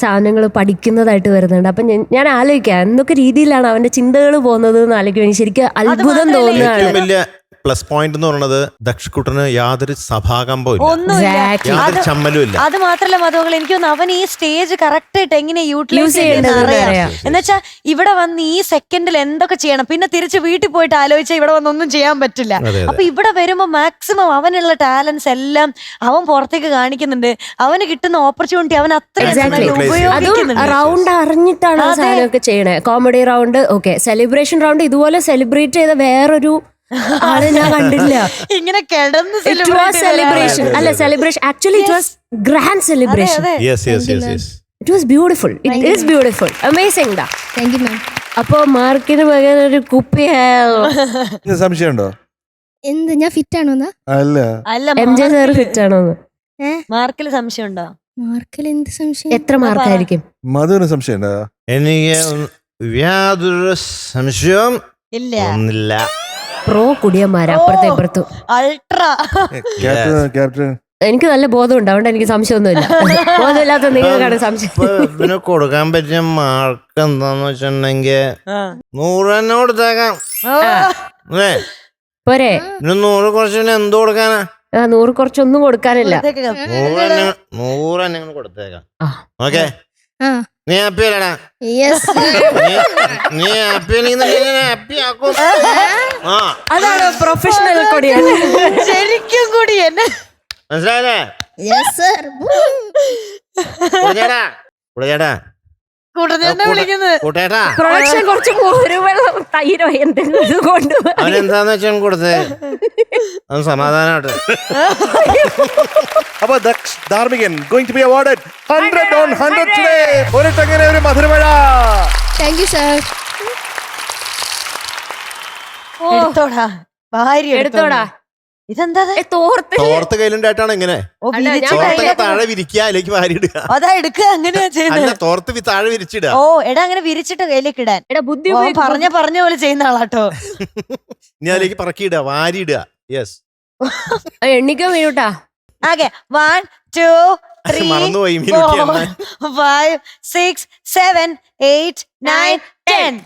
സാധനങ്ങൾ പഠിക്കുന്നതായിട്ട് വരുന്നുണ്ട്. അപ്പം ഞാൻ ആലോചിക്കാം എന്തൊക്കെ രീതിയിലാണ് അവന്റെ ചിന്തകൾ പോകുന്നത് എന്ന് ആലോചിക്കും. ശരിക്കും അത്ഭുതം തോന്നുകയാണ്. പ്ലസ് പോയിന്റ് എന്ന് പറയുന്നത് ദക്ഷക്കുട്ടന് യാതൊരു സഭാകമ്പവും ഇല്ല, ഒന്നുമില്ല. യാതൊരു ചമ്മലും ഇല്ല. അത് മാത്രല്ല മധുമകൾ, എനിക്ക് തോന്നുന്നു അവൻ ഈ സ്റ്റേജ് കറക്റ്റ് ആയിട്ട് എങ്ങനെ യൂട്ടിലൈസ് Use ചെയ്യേണ്ടത് അറിയാം. അറിയാം. എന്നുവെച്ചാ ഇവിടെ വന്ന് ഈ സെക്കൻഡിൽ എന്തൊക്കെ ചെയ്യണം, പിന്നെ തിരിച്ച് വീട്ടിൽ പോയിട്ട് ആലോചിച്ചാൽ ഇവിടെ വന്നൊന്നും ചെയ്യാൻ പറ്റില്ല. അതെ, അപ്പൊ ഇവിടെ വരുമ്പോ മാക്സിമം അവനുള്ള ടാലൻസ് എല്ലാം അവൻ പുറത്തേക്ക് കാണിക്കുന്നുണ്ട്. അവന് കിട്ടുന്ന ഓപ്പർച്യൂണിറ്റി അവൻ അത്രയും Exactly. നന്നായി അതും ഉപയോഗിക്കുന്നുണ്ട്. റൗണ്ട് അറിഞ്ഞിട്ടാണ് ആ അതെ. സാധനമൊക്കെ ചെയ്യണേ. Comedy round, okay, celebration round ഇതുപോലെ സെലിബ്രേറ്റ് ചെയ്ത വേറൊരു ആള് ഞാൻ കണ്ടില്ല. ഇങ്ങനെ കിടന്ന് ഇറ്റ് വാസ് സെലിബ്രേഷൻ അല്ല, celebration actually it was grand celebration. Yes yes yes yes. It was beautiful, it is beautiful, amazing ഡാ. Thank you ma'am. അപ്പൊ മാർക്കിന് പകരം ഒരു കുപ്പി സംശയമുണ്ടോ? എന്ത് ഞാൻ ഫിറ്റ് ആണോ എന്നാ? അല്ല, അല്ല, എം ജെ സാർ ഫിറ്റ് ആണോന്ന് മാർക്കിൽ സംശയം ഉണ്ടോ? മാർക്കിൽ എന്ത് സംശയം? എത്ര മാർക്കായിരിക്കും? മധുവിന് സംശയമുണ്ടോ? എനിക്ക് യാതൊരു സംശയവും ഇല്ല. ഒന്നില്ല. പ്രോ കുടിയന്മാരാ അപ്പുറത്തെ ഇപ്പുറത്തും. അൾട്രാ. ക്യാപ്റ്റൻ എനിക്ക് നല്ല ബോധമുണ്ട്, അതുകൊണ്ട് എനിക്ക് സംശയമൊന്നുമില്ല. ബോധമില്ലാത്ത നിങ്ങൾക്കാണ് സംശയം. ഇപ്പൊ ഇതിന് കൊടുക്കാൻ പറ്റിയ മാർക്ക് എന്താന്ന് വെച്ചിട്ടുണ്ടെങ്കിൽ 100 തന്നെ കൊടുത്തേക്കാം. അല്ലേ? പോരെ? പിന്നെ 100 കുറച്ച് പിന്നെ എന്ത് കൊടുക്കാനാ? 100 കുറച്ചൊന്നും കൊടുക്കാനില്ല. 100 തന്നെ കൊടുത്തേക്കാം. ഓക്കെ, ആ നീ ഹാപ്പി അല്ലടാ? യെസ്. നീ ഹാപ്പി അല്ലെങ്കിൽ ഹാപ്പി ആക്കും. ആ, അതാണ് പ്രൊഫഷണൽ കൊടിയൻ. ശരിക്കും കൂടി എന്നെ മനസ്സിലായല്ലേ? Yes sir. കുടിച്ചേട്ടാ, കുടിച്ചേട്ടാ, കൂട്ടനെ വിളിക്കുന്നത്. കൂട്ടേട്ടാ, പ്രൊഡക്ഷൻ കുറച്ച് വെള്ളം തൈരോ എന്തെങ്കിലും കൊണ്ടുപോയി. അവനെന്താന്ന് വെച്ചാൽ കൊടുത്തേ, അവൻ സമാധാനായിട്ട്. അപ്പൊ ദക്ഷ് ധാർമ്മികൻ going to be awarded 100 on 100 today. ഒരിട്ടങ്ങനെ ഒരു മധുരമഴ. Thank you sir. എടുത്തോടാ, ഭാര്യ എടുത്തോടാ. ഇതെന്താ? തോർത്ത് കയ്യിലുണ്ടായിട്ടാണ് ഇങ്ങനെ തോർത്തൊക്കെ താഴെ വിരിക്കുക, അതിലേക്ക് വാരിയിടുക. അതാ എടുക്കുക, അങ്ങനെയാ അല്ല, ചെയ്യുന്നത്. തോർത്ത് താഴെ വിരിച്ചിടുക. ഓ എടാ, അങ്ങനെ വിരിച്ചിട്ട് കയ്യിലേക്ക് ഇടാൻ. എടാ ബുദ്ധി ഓ, പറഞ്ഞ പോലെ ചെയ്യുന്ന ആളാട്ടോ. ഇനി അതിലേക്ക് പറക്കിയിടുക, വാരിയിടുക. യെസ്, എണ്ണിക്കാൻ വീട്ടാ. ആകെ 1 2 3 മറന്നുപോയി 4 5 6 7 8 9 10.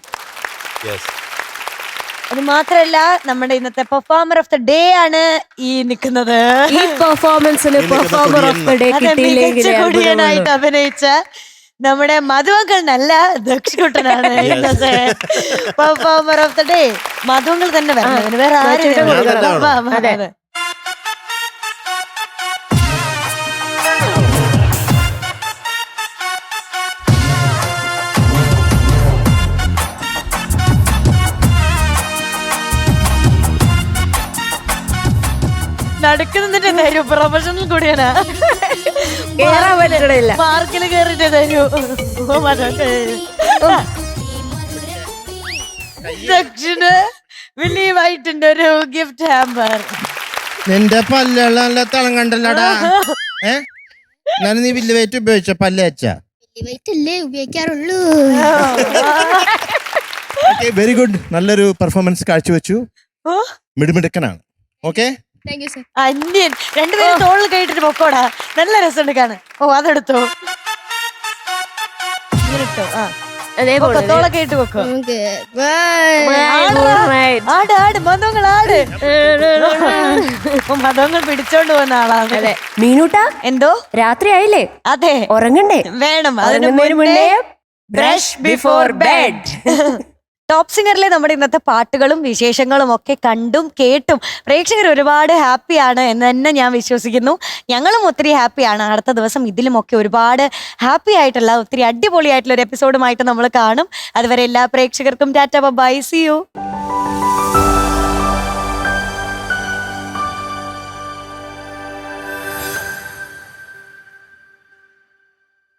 യെസ്. അത് മാത്രല്ല, നമ്മുടെ ഇന്നത്തെ പെർഫോമർ ഓഫ് ദ ഡേ ആണ് ഈ നിൽക്കുന്നത്. ഈ പെർഫോമൻസിന് പെർഫോമർ ഓഫ് ദ ഡേ കിട്ടിയില്ലെങ്കിൽ കുടിയനായിട്ട് അഭിനയിച്ച നമ്മുടെ മധുമക്കൾ നല്ല ദക്ഷകുട്ടനാണ് ഇന്നത്തെ പെർഫോമർ ഓഫ് ദ ഡേ. മധുമക്കൾ തന്നെ വരണം, വേറെ ആരും. അതെ. നടക്കുന്നതിന്റെ തരൂ, പ്രൊഫഷണൽ കൂടിയാണ്. കേറാൻ പറ്റണില്ല. മാർക്കിൽ കേറിട്ട് തരൂ. ദക്ഷിന് വിനീവായിട്ടുണ്ട് ഒരു ഗിഫ്റ്റ് ഹാമ്പർ. നിന്റെ പല്ലുള്ള നല്ല തളം കണ്ടല്ലടാ. ഞാൻ നീ വലിയ വെയിറ്റ് ഉപയോഗിച്ച പല്ല് വെച്ചാ? വെയിറ്റ് അല്ലേ ഉപയോഗിക്കാറുള്ളൂ. വെരി ഗുഡ്, നല്ലൊരു പെർഫോമൻസ് കാഴ്ചവെച്ചു. മിടുമിടുക്കനാണ്. Okay, thank you sir. അന്യൻ രണ്ടുപേരും തോളിൽ കേട്ടിട്ട് പൊക്കോടാ, നല്ല രസമുണ്ട് കാണാൻ. ഓ, അതെടുത്തോ, ഇങ്ങനെട്ടോ. ആ, തോളൊക്കെ ഇട്ട് വെക്കോ. ആട് ആട് മതങ്ങൾ ആട്. മതങ്ങൾ പിടിച്ചോണ്ട് പോകുന്ന ആളാണ്. അതെ. മീനൂട്ടാ, എന്തോ രാത്രി ആയില്ലേ? അതെ, ഉറങ്ങണ്ടേ? വേണം. അതിന് മുന്നേ ബ്രഷ് ബിഫോർ ബെഡ്. ടോപ്പ് സിംഗറിലെ നമ്മുടെ ഇന്നത്തെ പാട്ടുകളും വിശേഷങ്ങളും ഒക്കെ കണ്ടും കേട്ടും പ്രേക്ഷകർ ഒരുപാട് ഹാപ്പിയാണ് എന്ന് തന്നെ ഞാൻ വിശ്വസിക്കുന്നു. ഞങ്ങളും ഒത്തിരി ഹാപ്പിയാണ്. അടുത്ത ദിവസം ഇതിലുമൊക്കെ ഒരുപാട് ഹാപ്പി ആയിട്ടുള്ള ഒത്തിരി അടിപൊളിയായിട്ടുള്ള ഒരു എപ്പിസോഡുമായിട്ട് നമ്മൾ കാണും. അതുവരെ എല്ലാ പ്രേക്ഷകർക്കും ടാറ്റ, ബൈ, സീ യു.